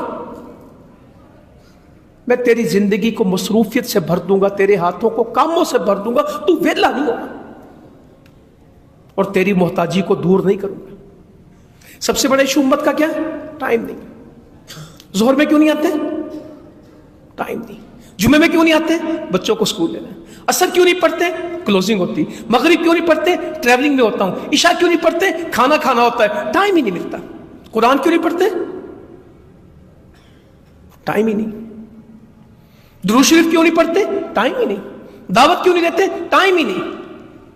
میں تیری زندگی کو مصروفیت سے بھر دوں گا، تیرے ہاتھوں کو کاموں سے بھر دوں گا، تو ویلا نہیں ہوگا اور تیری محتاجی کو دور نہیں کروں گا. سب سے بڑا ایشو امت کا کیا ہے؟ ٹائم نہیں. ظہر میں کیوں نہیں آتے؟ ٹائم نہیں. جمعے میں کیوں نہیں آتے؟ بچوں کو اسکول لینا. عصر کیوں نہیں پڑھتے؟ کلوزنگ ہوتی. مغرب کیوں نہیں پڑھتے؟ ٹریولنگ میں ہوتا ہوں. عشاء کیوں نہیں پڑھتے؟ کھانا کھانا ہوتا ہے. ٹائم ہی نہیں ملتا. قرآن کیوں نہیں پڑھتے؟ ٹائم ہی نہیں. درود شریف کیوں نہیں پڑھتے؟ ٹائم ہی نہیں. دعوت کیوں نہیں دیتے؟ ٹائم ہی نہیں.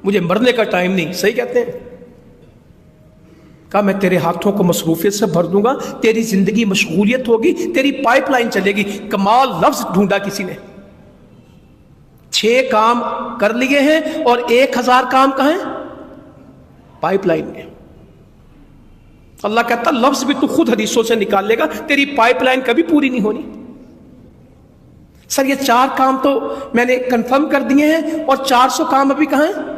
مجھے مرنے کا ٹائم نہیں. صحیح کہتے ہیں. کہا میں تیرے ہاتھوں کو مصروفیت سے بھر دوں گا, تیری زندگی مشغولیت ہوگی, تیری پائپ لائن چلے گی. کمال لفظ ڈھونڈا کسی نے. 6 کام کر لیے ہیں اور 1000 کام کہاں ہیں؟ پائپ لائن میں. اللہ کہتا لفظ بھی تو خود حدیثوں سے نکال لے گا, تیری پائپ لائن کبھی پوری نہیں ہونی. سر یہ 4 کام تو میں نے کنفرم کر دیے ہیں اور 400 کام ابھی کہاں ہیں؟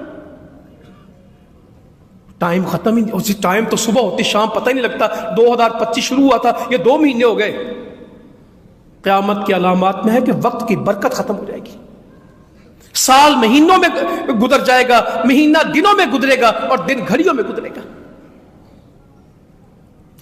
ٹائم ختم ہی نہیں. ٹائم تو صبح ہوتی شام پتہ ہی نہیں لگتا. 2025 شروع ہوا تھا, یہ 2 مہینے ہو گئے. قیامت کی علامات میں ہے کہ وقت کی برکت ختم ہو جائے گی. سال مہینوں میں گزر جائے گا, مہینہ دنوں میں گزرے گا اور دن گھڑیوں میں گزرے گا.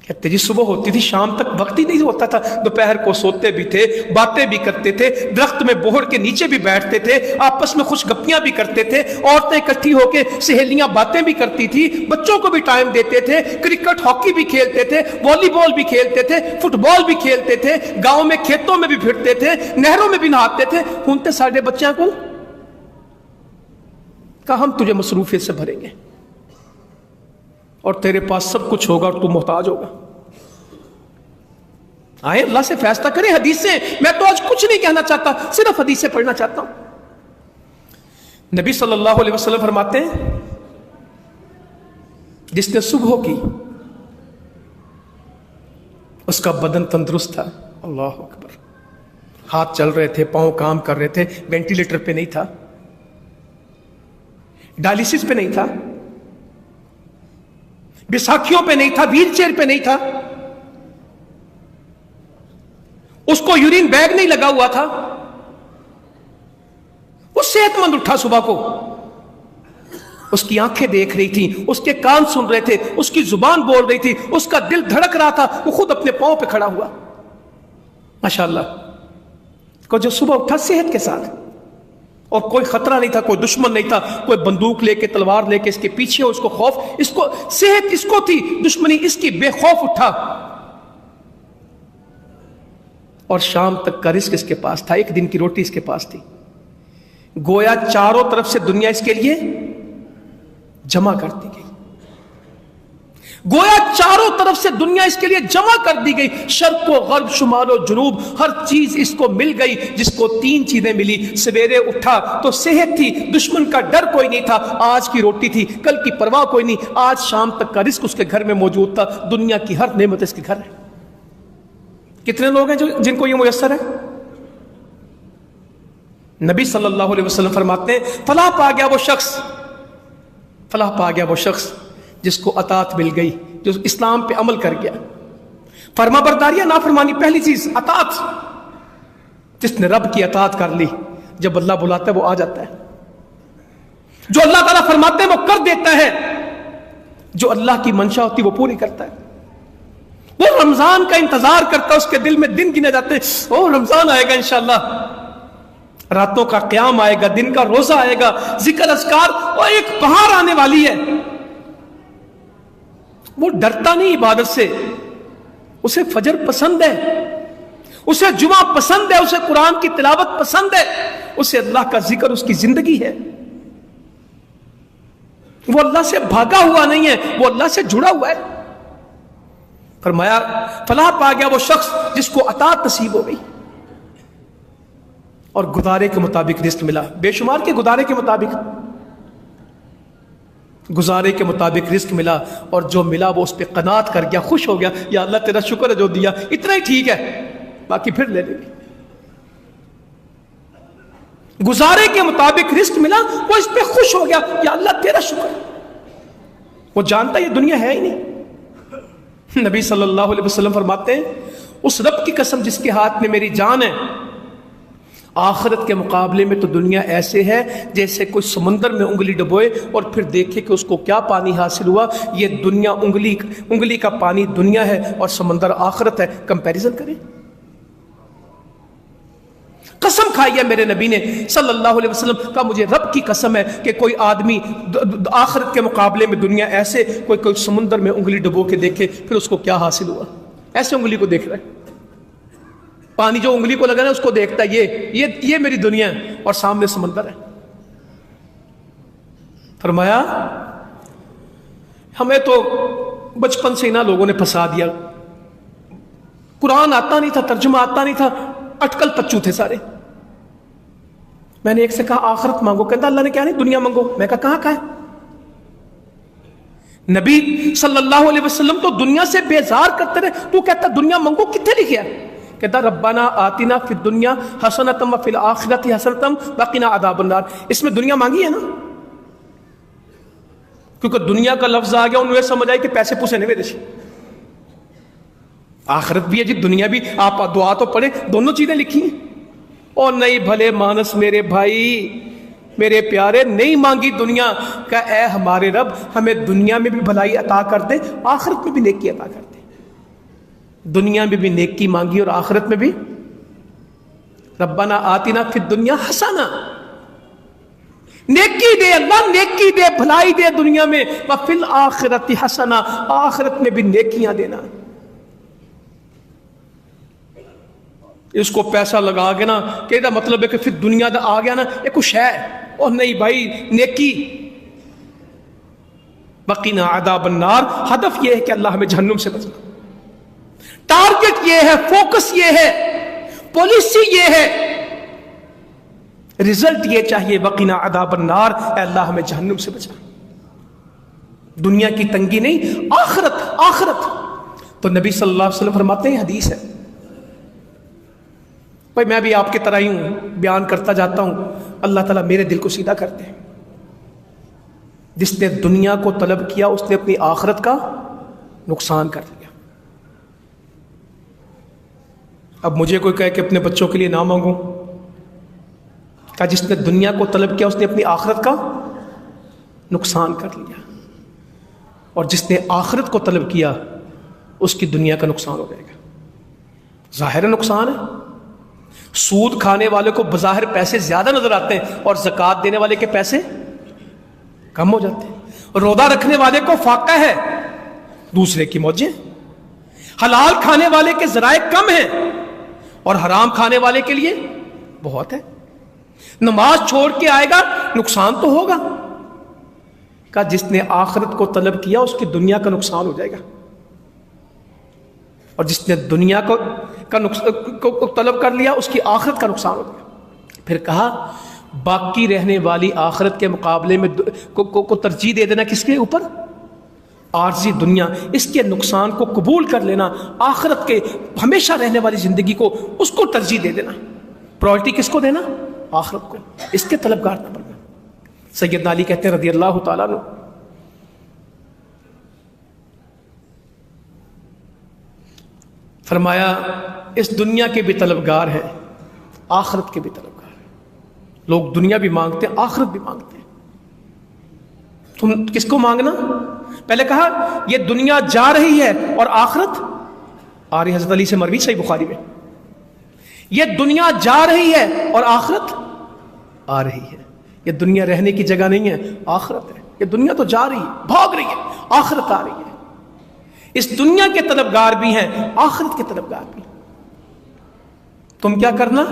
کہتے جی صبح ہوتی تھی شام تک وقت ہی نہیں ہوتا تھا. دوپہر کو سوتے بھی تھے, باتیں بھی کرتے تھے, درخت میں بوہڑ کے نیچے بھی بیٹھتے تھے, آپس میں خوش گپیاں بھی کرتے تھے, عورتیں اکٹھی ہو کے سہیلیاں باتیں بھی کرتی تھی, بچوں کو بھی ٹائم دیتے تھے, کرکٹ ہاکی بھی کھیلتے تھے, والی بال بھی کھیلتے تھے, فٹ بال بھی کھیلتے تھے, گاؤں میں کھیتوں میں بھی پھرتے تھے, نہروں میں بھی نہاتے تھے. ہونتے ساڑھے بچیاں کو کہا ہم تجھے مصروفیت سے بھریں گے اور تیرے پاس سب کچھ ہوگا اور تو محتاج ہوگا. آئے اللہ سے فیصلہ کریں حدیثیں. میں تو آج کچھ نہیں کہنا چاہتا, صرف حدیثیں پڑھنا چاہتا ہوں. نبی صلی اللہ علیہ وسلم فرماتے ہیں جس نے صبح کی اس کا بدن تندرست تھا. اللہ اکبر. ہاتھ چل رہے تھے, پاؤں کام کر رہے تھے, وینٹیلیٹر پہ نہیں تھا, ڈائلیسس پہ نہیں تھا, بیساکھیوں پہ نہیں تھا, ویل چیئر پہ نہیں تھا, اس کو یورین بیگ نہیں لگا ہوا تھا. وہ صحت مند اٹھا صبح کو, اس کی آنکھیں دیکھ رہی تھیں, اس کے کان سن رہے تھے, اس کی زبان بول رہی تھی, اس کا دل دھڑک رہا تھا, وہ خود اپنے پاؤں پہ کھڑا ہوا. ماشاءاللہ. کو جو صبح اٹھا صحت کے ساتھ, اور کوئی خطرہ نہیں تھا, کوئی دشمن نہیں تھا, کوئی بندوق لے کے تلوار لے کے اس کے پیچھے, اس کو خوف, اس کو صحت اس کو تھی, دشمنی اس کی, بے خوف اٹھا. اور شام تک کا رزق اس کے پاس تھا, 1 دن کی روٹی اس کے پاس تھی. گویا چاروں طرف سے دنیا اس کے لیے جمع کر دی گئی. گویا چاروں طرف سے دنیا اس کے لیے جمع کر دی گئی. شرق و غرب, شمال و جنوب, ہر چیز اس کو مل گئی. جس کو 3 چیزیں ملی. سویرے اٹھا تو صحت تھی, دشمن کا ڈر کوئی نہیں تھا, آج کی روٹی تھی, کل کی پرواہ کوئی نہیں, آج شام تک کا رزق اس کے گھر میں موجود تھا. دنیا کی ہر نعمت اس کے گھر ہے. کتنے لوگ ہیں جن کو یہ میسر ہے؟ نبی صلی اللہ علیہ وسلم فرماتے ہیں فلاح پا گیا وہ شخص, فلاح پا گیا وہ شخص جس کو اطاعت مل گئی, جو اسلام پہ عمل کر گیا. فرما برداری نافرمانی, پہلی چیز اطاعت. جس نے رب کی اطاعت کر لی, جب اللہ بلاتا ہے وہ آ جاتا ہے, جو اللہ تعالیٰ فرماتے ہیں وہ کر دیتا ہے, جو اللہ کی منشا ہوتی وہ پوری کرتا ہے. وہ رمضان کا انتظار کرتا ہے, اس کے دل میں دن گنے جاتے ہیں, او رمضان آئے گا انشاءاللہ, راتوں کا قیام آئے گا, دن کا روزہ آئے گا, ذکر اذکار, اور ایک بہار آنے والی ہے. وہ ڈرتا نہیں عبادت سے, اسے فجر پسند ہے, اسے جمعہ پسند ہے, اسے قرآن کی تلاوت پسند ہے, اسے اللہ کا ذکر اس کی زندگی ہے. وہ اللہ سے بھاگا ہوا نہیں ہے, وہ اللہ سے جڑا ہوا ہے. فرمایا فلاح پا گیا وہ شخص جس کو اطاعت نصیب ہو گئی اور گزارے کے مطابق رزق ملا. بے شمار کے گزارے کے مطابق, گزارے کے مطابق رزق ملا, اور جو ملا وہ اس پہ قناعت کر گیا, خوش ہو گیا, یا اللہ تیرا شکر ہے جو دیا, اتنا ہی ٹھیک ہے, باقی پھر لے لیں گے. گزارے کے مطابق رزق ملا, وہ اس پہ خوش ہو گیا, یا اللہ تیرا شکر. وہ جانتا یہ دنیا ہے ہی نہیں. نبی صلی اللہ علیہ وسلم فرماتے ہیں اس رب کی قسم جس کے ہاتھ میں میری جان ہے, آخرت کے مقابلے میں تو دنیا ایسے ہے جیسے کوئی سمندر میں انگلی ڈبوئے اور پھر دیکھے کہ اس کو کیا پانی حاصل ہوا. یہ دنیا انگلی کا پانی دنیا ہے اور سمندر آخرت ہے. کمپیریزن کریں. قسم کھائی ہے میرے نبی نے صلی اللہ علیہ وسلم کا, مجھے رب کی قسم ہے کہ کوئی آدمی آخرت کے مقابلے میں دنیا ایسے کوئی سمندر میں انگلی ڈبو کے دیکھے پھر اس کو کیا حاصل ہوا. ایسے انگلی کو دیکھ رہا ہے, پانی جو انگلی کو لگا ہے اس کو دیکھتا ہے, یہ میری دنیا ہے اور سامنے سمندر ہے. فرمایا ہمیں تو بچپن سے نا لوگوں نے پھنسا دیا, قرآن آتا نہیں تھا, ترجمہ آتا نہیں تھا, اٹکل پچو تھے سارے. میں نے ایک سے کہا آخرت مانگو, کہتا اللہ نے کیا نہیں دنیا مانگو. میں کہا کہاں ہے؟ نبی صلی اللہ علیہ وسلم تو دنیا سے بیزار کرتے رہے, تو کہتا دنیا مانگو, کتنے لکھا ہے؟ کہتا ربنا آتنا فی الدنیا حسنۃ وفی الآخرۃ حسنۃ وقنا عذاب النار. اس میں دنیا مانگی ہے نا, کیونکہ دنیا کا لفظ آ گیا انہوں نے سمجھ آئی کہ پیسے پوسے نہیں دے. آخرت بھی ہے جی, دنیا بھی. آپ دعا تو پڑھیں, دونوں چیزیں لکھی ہیں. اور نہیں بھلے مانس میرے بھائی میرے پیارے, نہیں مانگی دنیا کا, اے ہمارے رب ہمیں دنیا میں بھی بھلائی عطا کر دے, آخرت میں بھی نیکی عطا کر دے. دنیا میں بھی نیکی مانگی اور آخرت میں بھی. ربنا آتنا فی الدنیا حسنہ, نیکی دے اللہ, نیکی دے, بھلائی دے دنیا میں. وفی الآخرۃ حسنہ, آخرت میں بھی نیکیاں دینا. اس کو پیسہ لگا کے نا کہ دا مطلب ہے کہ پھر دنیا دا آ گیا نا یہ کچھ ہے. اور نہیں بھائی, نیکی. وقنا عذاب النار, ہدف یہ ہے کہ اللہ ہمیں جہنم سے بچانا. ٹارگٹ یہ ہے, فوکس یہ ہے, پالیسی یہ ہے, رزلٹ یہ چاہیے وقنا عذاب النار, اے اللہ ہمیں جہنم سے بچا. دنیا کی تنگی نہیں, آخرت. آخرت تو نبی صلی اللہ علیہ وسلم فرماتے ہیں, حدیث ہے بھائی, میں بھی آپ کی طرح ہی ہوں, بیان کرتا جاتا ہوں, اللہ تعالیٰ میرے دل کو سیدھا کرتے ہیں. جس نے دنیا کو طلب کیا اس نے اپنی آخرت کا نقصان کر لیا. اب مجھے کوئی کہے کہ اپنے بچوں کے لیے نہ مانگوں, کہا جس نے دنیا کو طلب کیا اس نے اپنی آخرت کا نقصان کر لیا, اور جس نے آخرت کو طلب کیا اس کی دنیا کا نقصان ہو جائے گا. ظاہر نقصان ہے. سود کھانے والے کو بظاہر پیسے زیادہ نظر آتے ہیں اور زکوٰۃ دینے والے کے پیسے کم ہو جاتے ہیں. روزہ رکھنے والے کو فاقہ ہے, دوسرے کی موجیں. حلال کھانے والے کے ذرائع کم ہیں اور حرام کھانے والے کے لیے بہت ہے. نماز چھوڑ کے آئے گا نقصان تو ہوگا. کہ جس نے آخرت کو طلب کیا اس کی دنیا کا نقصان ہو جائے گا, اور جس نے دنیا کو طلب کر لیا اس کی آخرت کا نقصان ہو گیا. پھر کہا باقی رہنے والی آخرت کے مقابلے میں کو ترجیح دے دینا کس کے اوپر؟ عارضی دنیا. اس کے نقصان کو قبول کر لینا, آخرت کے ہمیشہ رہنے والی زندگی کو اس کو ترجیح دے دینا. پرائرٹی کس کو دینا؟ آخرت کو. اس کے طلبگار نہ بننا. سیدنا علی کہتے ہیں رضی اللہ تعالیٰ عنہ, فرمایا اس دنیا کے بھی طلبگار ہیں, آخرت کے بھی طلبگار ہیں. لوگ دنیا بھی مانگتے ہیں, آخرت بھی مانگتے ہیں. تم کس کو مانگنا؟ پہلے کہا یہ دنیا جا رہی ہے اور آخرت آ رہی. حضرت علی سے مروی صحیح بخاری میں, یہ دنیا جا رہی ہے اور آخرت آ رہی ہے. یہ دنیا رہنے کی جگہ نہیں ہے, آخرت ہے. یہ دنیا تو جا رہی ہے, بھاگ رہی ہے, آخرت آ رہی ہے. اس دنیا کے طلبگار بھی ہیں, آخرت کے طلبگار بھی. تم کیا کرنا؟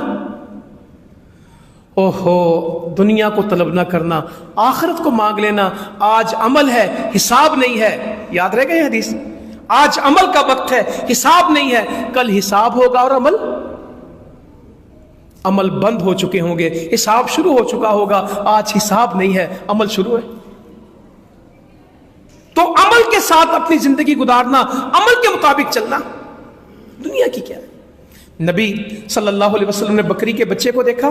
اوہو, دنیا کو طلب نہ کرنا, آخرت کو مانگ لینا. آج عمل ہے, حساب نہیں ہے. یاد رہے گا یہ حدیث, آج عمل کا وقت ہے, حساب نہیں ہے. کل حساب ہوگا اور عمل بند ہو چکے ہوں گے, حساب شروع ہو چکا ہوگا. آج حساب نہیں ہے, عمل شروع ہے. تو عمل کے ساتھ اپنی زندگی گزارنا, عمل کے مطابق چلنا. دنیا کی کیا ہے؟ نبی صلی اللہ علیہ وسلم نے بکری کے بچے کو دیکھا,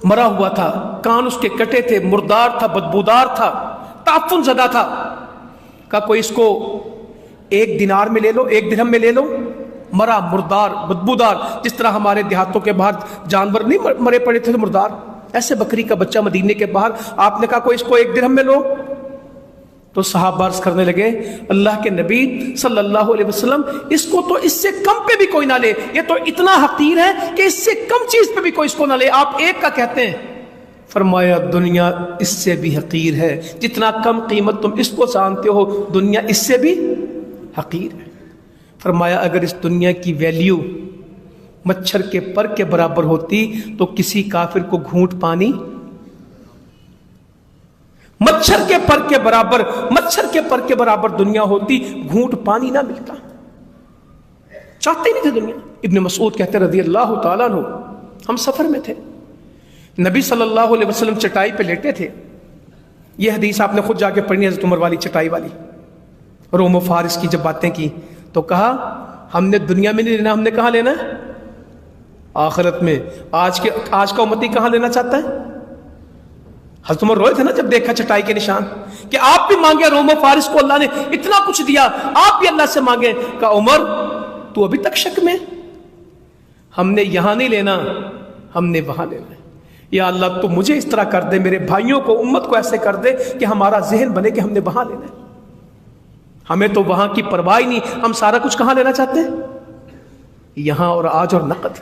مرا ہوا تھا, کان اس کے کٹے تھے, مردار تھا, بدبودار تھا, تعفن زدہ تھا. کہا کوئی اس کو 1 دینار میں لے لو, 1 درہم میں لے لو. مرا مردار بدبودار، جس طرح ہمارے دیہاتوں کے باہر جانور نہیں مرے پڑے تھے مردار، ایسے بکری کا بچہ مدینے کے باہر. آپ نے کہا کوئی اس کو 1 درہم میں لو. تو صحابہ عرض کرنے لگے اللہ کے نبی صلی اللہ علیہ وسلم اس کو تو اس سے کم پہ بھی کوئی نہ لے، یہ تو اتنا حقیر ہے کہ اس سے کم چیز پہ بھی کوئی اس کو نہ لے، آپ 1 کا کہتے ہیں. فرمایا دنیا اس سے بھی حقیر ہے، جتنا کم قیمت تم اس کو جانتے ہو دنیا اس سے بھی حقیر ہے. فرمایا اگر اس دنیا کی ویلیو مچھر کے پر کے برابر ہوتی تو کسی کافر کو گھونٹ پانی، مچھر کے پر کے برابر دنیا ہوتی، گھونٹ پانی نہ ملتا. چاہتے نہیں تھے دنیا. ابن مسعود کہتے رضی اللہ تعالیٰ عنہ، ہم سفر میں تھے، نبی صلی اللہ علیہ وسلم چٹائی پہ لیٹے تھے. یہ حدیث آپ نے خود جا کے پڑھنی، حضرت عمر والی چٹائی والی. روم و فارس کی جب باتیں کی تو کہا ہم نے دنیا میں نہیں لینا، ہم نے کہاں لینا ہے؟ آخرت میں. آج کا امتی کہاں لینا چاہتا ہے؟ حضرت عمر روئے تھے نا جب دیکھا چٹائی کے نشان، کہ آپ بھی مانگے، روم و فارس کو اللہ نے اتنا کچھ دیا، آپ بھی اللہ سے مانگے. کہا عمر تو ابھی تک شک میں، ہم نے یہاں نہیں لینا، ہم نے وہاں لینا ہے. یا اللہ تو مجھے اس طرح کر دے، میرے بھائیوں کو امت کو ایسے کر دے کہ ہمارا ذہن بنے کہ ہم نے وہاں لینا ہے. ہمیں تو وہاں کی پرواہ نہیں، ہم سارا کچھ کہاں لینا چاہتے ہیں؟ یہاں اور آج اور نقد.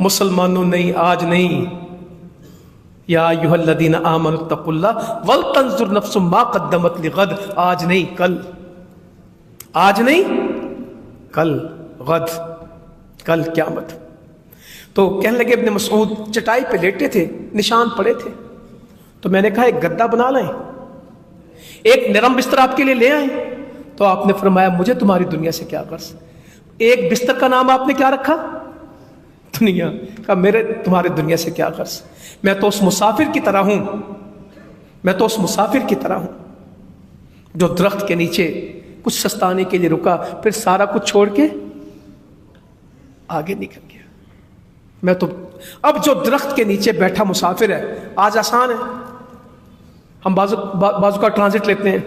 مسلمانوں نہیں، آج نہیں. یا ایھا الذین آمنوا اتقوا اللہ ولتنظر نفس ما قدمت لغد. آج نہیں کل، آج نہیں کل، غد، کل قیامت. تو کہنے لگے ابن مسعود چٹائی پہ لیٹے تھے، نشان پڑے تھے، تو میں نے کہا ایک گدا بنا لائیں، ایک نرم بستر آپ کے لیے لے آئیں. تو آپ نے فرمایا مجھے تمہاری دنیا سے کیا غرض. ایک بستر کا نام آپ نے کیا رکھا؟ دنیا. کہا میرے تمہارے دنیا سے کیا غرض، میں تو اس مسافر کی طرح ہوں، میں تو اس مسافر کی طرح ہوں جو درخت کے نیچے کچھ سستانے کے لیے رکا، پھر سارا کچھ چھوڑ کے آگے نکل گیا. میں تو اب جو درخت کے نیچے بیٹھا مسافر ہے، آج آسان ہے، ہم بازو کا ٹرانزٹ لیتے ہیں،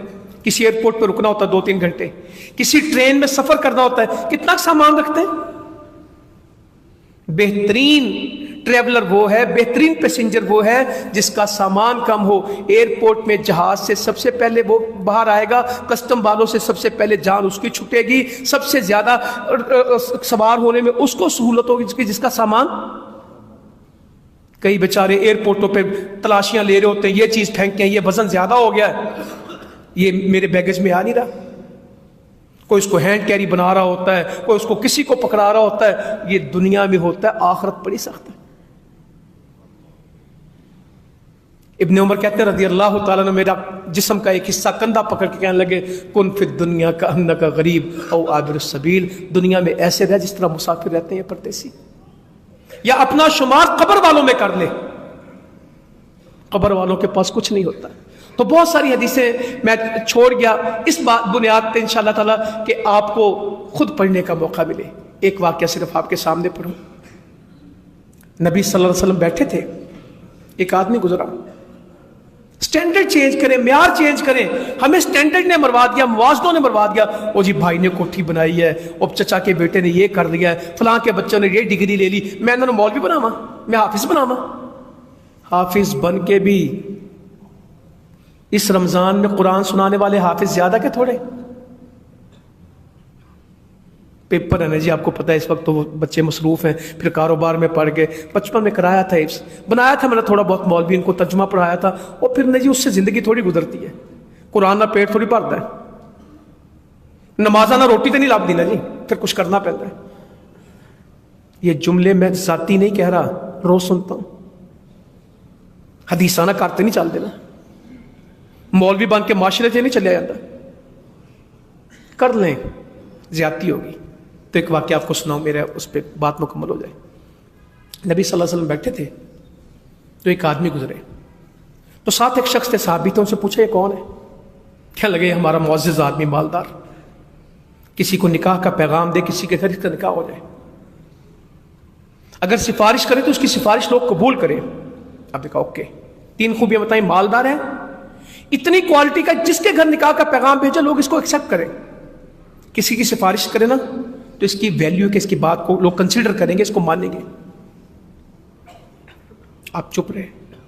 کسی ایئرپورٹ پہ رکنا ہوتا ہے 2-3 گھنٹے، کسی ٹرین میں سفر کرنا ہوتا ہے، کتنا سامان رکھتے ہیں. بہترین ٹریولر وہ ہے، بہترین پیسنجر وہ ہے جس کا سامان کم ہو. ایئرپورٹ میں جہاز سے سب سے پہلے وہ باہر آئے گا، کسٹم والوں سے سب سے پہلے جان اس کی چھٹے گی، سب سے زیادہ سوار ہونے میں اس کو سہولت ہوگی جس کا سامان. کئی بیچارے ایئرپورٹوں پہ تلاشیاں لے رہے ہوتے ہیں، یہ چیز پھینکیں، یہ وزن زیادہ ہو گیا ہے، یہ میرے بیگیج میں آ نہیں رہا. کوئی اس کو ہینڈ کیری بنا رہا ہوتا ہے، کوئی اس کو کسی کو پکڑا رہا ہوتا ہے. یہ دنیا میں ہوتا ہے، آخرت بڑی سخت ہے. ابن عمر کہتے ہیں رضی اللہ تعالیٰ نے میرا جسم کا ایک حصہ کندھا پکڑ کے کہنے لگے کن فی الدنیا کأنک غریب او عابر السبیل. دنیا میں ایسے رہ جس طرح مسافر رہتے ہیں پردیسی. یا اپنا شمار قبر والوں میں کر لے، قبر والوں کے پاس کچھ نہیں ہوتا. تو بہت ساری حدیثیں میں چھوڑ گیا اس بنیاد پہ انشاءاللہ تعالیٰ کہ آپ کو خود پڑھنے کا موقع ملے. ایک واقعہ صرف آپ کے سامنے پڑھوں. نبی صلی اللہ علیہ وسلم بیٹھے تھے، ایک آدمی گزرا. سٹینڈرڈ چینج کریں، معیار چینج کریں. ہمیں سٹینڈرڈ نے مروا دیا، موازنوں نے مروا دیا. او جی بھائی نے کوٹھی بنائی ہے، اب چچا کے بیٹے نے یہ کر لیا ہے، فلاں کے بچوں نے یہ ڈگری لے لی، میں انہوں نے مولوی بناواں، میں حافظ بناواں. حافظ بن کے بھی اس رمضان میں قرآن سنانے والے حافظ زیادہ کہ تھوڑے؟ پیپر ہے نا جی، آپ کو پتہ ہے اس وقت تو وہ بچے مصروف ہیں، پھر کاروبار میں پڑ گئے. بچپن میں کرایا تھا، بنایا تھا میں نے تھوڑا بہت، مولوی ان کو ترجمہ پڑھایا تھا، اور پھر نہیں جی اس سے زندگی تھوڑی گزرتی ہے. قرآن نہ پیٹ تھوڑی بھرتا ہے، نمازہ نہ روٹی تو نہیں لاب دینا جی، پھر کچھ کرنا پڑتا ہے. یہ جملے میں ذاتی نہیں کہہ رہا، روز سنتا ہوں. حدیثانہ کرتے نہیں چل دینا، مولوی بن کے معاشرے سے نہیں چلیا جاتا. کر لیں زیادتی ہوگی. تو ایک واقعہ آپ کو سناؤں، میرا اس پہ بات مکمل ہو جائے. نبی صلی اللہ علیہ وسلم بیٹھے تھے تو ایک آدمی گزرے، تو ساتھ ایک شخص تھے، صحابی تھے، ان سے پوچھا یہ کون ہے؟ کہنے لگے ہمارا معزز آدمی، مالدار، کسی کو نکاح کا پیغام دے، کسی کے گھر اس کا نکاح ہو جائے، اگر سفارش کرے تو اس کی سفارش لوگ قبول کریں. آپ نے کہا اوکے. 3 خوبیاں بتائیں، مالدار ہے، اتنی کوالٹی کا، جس کے گھر نکاح کا پیغام بھیجا لوگ اس کو ایکسیپٹ کریں. کسی کی سفارش کرے نا تو تو اس کی ویلیو کہ اس کی بات کو لوگ کنسیڈر کریں گے، اس کو مانیں گے. آپ چپ رہے.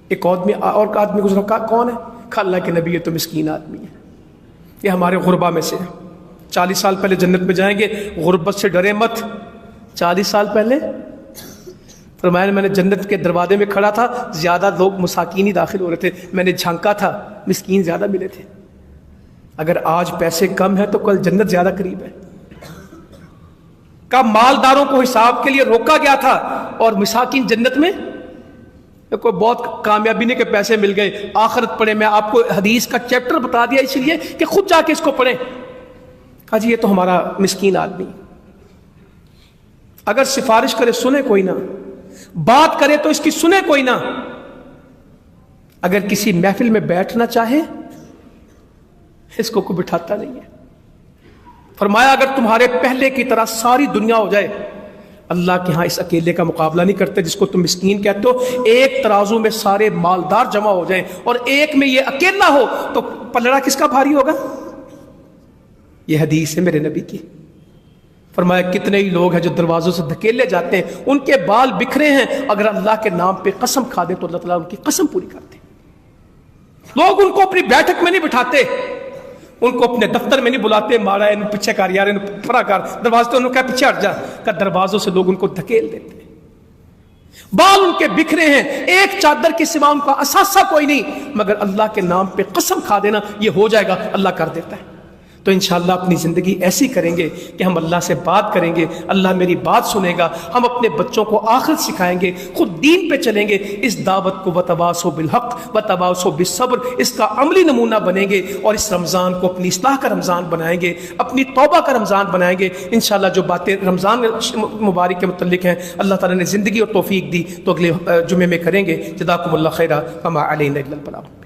ایک آدمی گزرا، کہا کون ہے؟ کہا اللہ کے نبی یہ تو مسکین آدمی ہے، یہ ہمارے غربا میں سے ہے. 40 سال پہلے جنت میں جائیں گے، غربت سے ڈرے مت. 40 سال پہلے فرمایا میں نے جنت کے دروازے میں کھڑا تھا، زیادہ لوگ مساکین ہی داخل ہو رہے تھے، میں نے جھانکا تھا، مسکین زیادہ ملے تھے. اگر آج پیسے کم ہیں تو کل جنت زیادہ قریب ہے. کب مالداروں کو حساب کے لیے روکا گیا تھا اور مساکین جنت میں؟ کوئی بہت کامیابی نہیں کہ پیسے مل گئے، آخرت پڑھے. میں آپ کو حدیث کا چیپٹر بتا دیا اس لیے کہ خود جا کے اس کو پڑھیں. کہا جی یہ تو ہمارا مسکین آدمی. اگر سفارش کرے سنے کوئی نہ، بات کرے تو اس کی سنے کوئی نہ. اگر کسی محفل میں بیٹھنا چاہے اس کو کوئی بٹھاتا نہیں ہے. فرمایا اگر تمہارے پہلے کی طرح ساری دنیا ہو جائے، اللہ کے ہاں اس اکیلے کا مقابلہ نہیں کرتے جس کو تم مسکین کہتے ہو. ایک ترازو میں سارے مالدار جمع ہو جائیں اور ایک میں یہ اکیلا ہو تو پلڑا کس کا بھاری ہوگا؟ یہ حدیث ہے میرے نبی کی. فرمایا کتنے ہی لوگ ہیں جو دروازوں سے دھکیلے جاتے ہیں، ان کے بال بکھرے ہیں، اگر اللہ کے نام پہ قسم کھا دے تو اللہ تعالیٰ ان کی قسم پوری کرتے. لوگ ان کو اپنی بیٹھک میں نہیں بٹھاتے، ان کو اپنے دفتر میں نہیں بلاتے، مارا ہے پیچھے کر یار پھرا کر دروازے تو انہوں نے کہا پیچھے ہٹ جا کہ دروازوں سے لوگ ان کو دھکیل دیتے. بال ان کے بکھرے ہیں، ایک چادر کے سوا ان کا اثاثہ کوئی نہیں، مگر اللہ کے نام پہ قسم کھا دینا یہ ہو جائے گا، اللہ کر دیتا ہے. تو انشاءاللہ اپنی زندگی ایسی کریں گے کہ ہم اللہ سے بات کریں گے، اللہ میری بات سنے گا، ہم اپنے بچوں کو آخرت سکھائیں گے، خود دین پہ چلیں گے. اس دعوت کو وتواصوا بالحق وتواصوا بالصبر اس کا عملی نمونہ بنیں گے اور اس رمضان کو اپنی اصلاح کا رمضان بنائیں گے، اپنی توبہ کا رمضان بنائیں گے. انشاءاللہ جو باتیں رمضان مبارک کے متعلق ہیں اللہ تعالیٰ نے زندگی اور توفیق دی تو اگلے جمعے میں کریں گے. جزاکم اللہ خیرا، وما علینا الا البلاغ.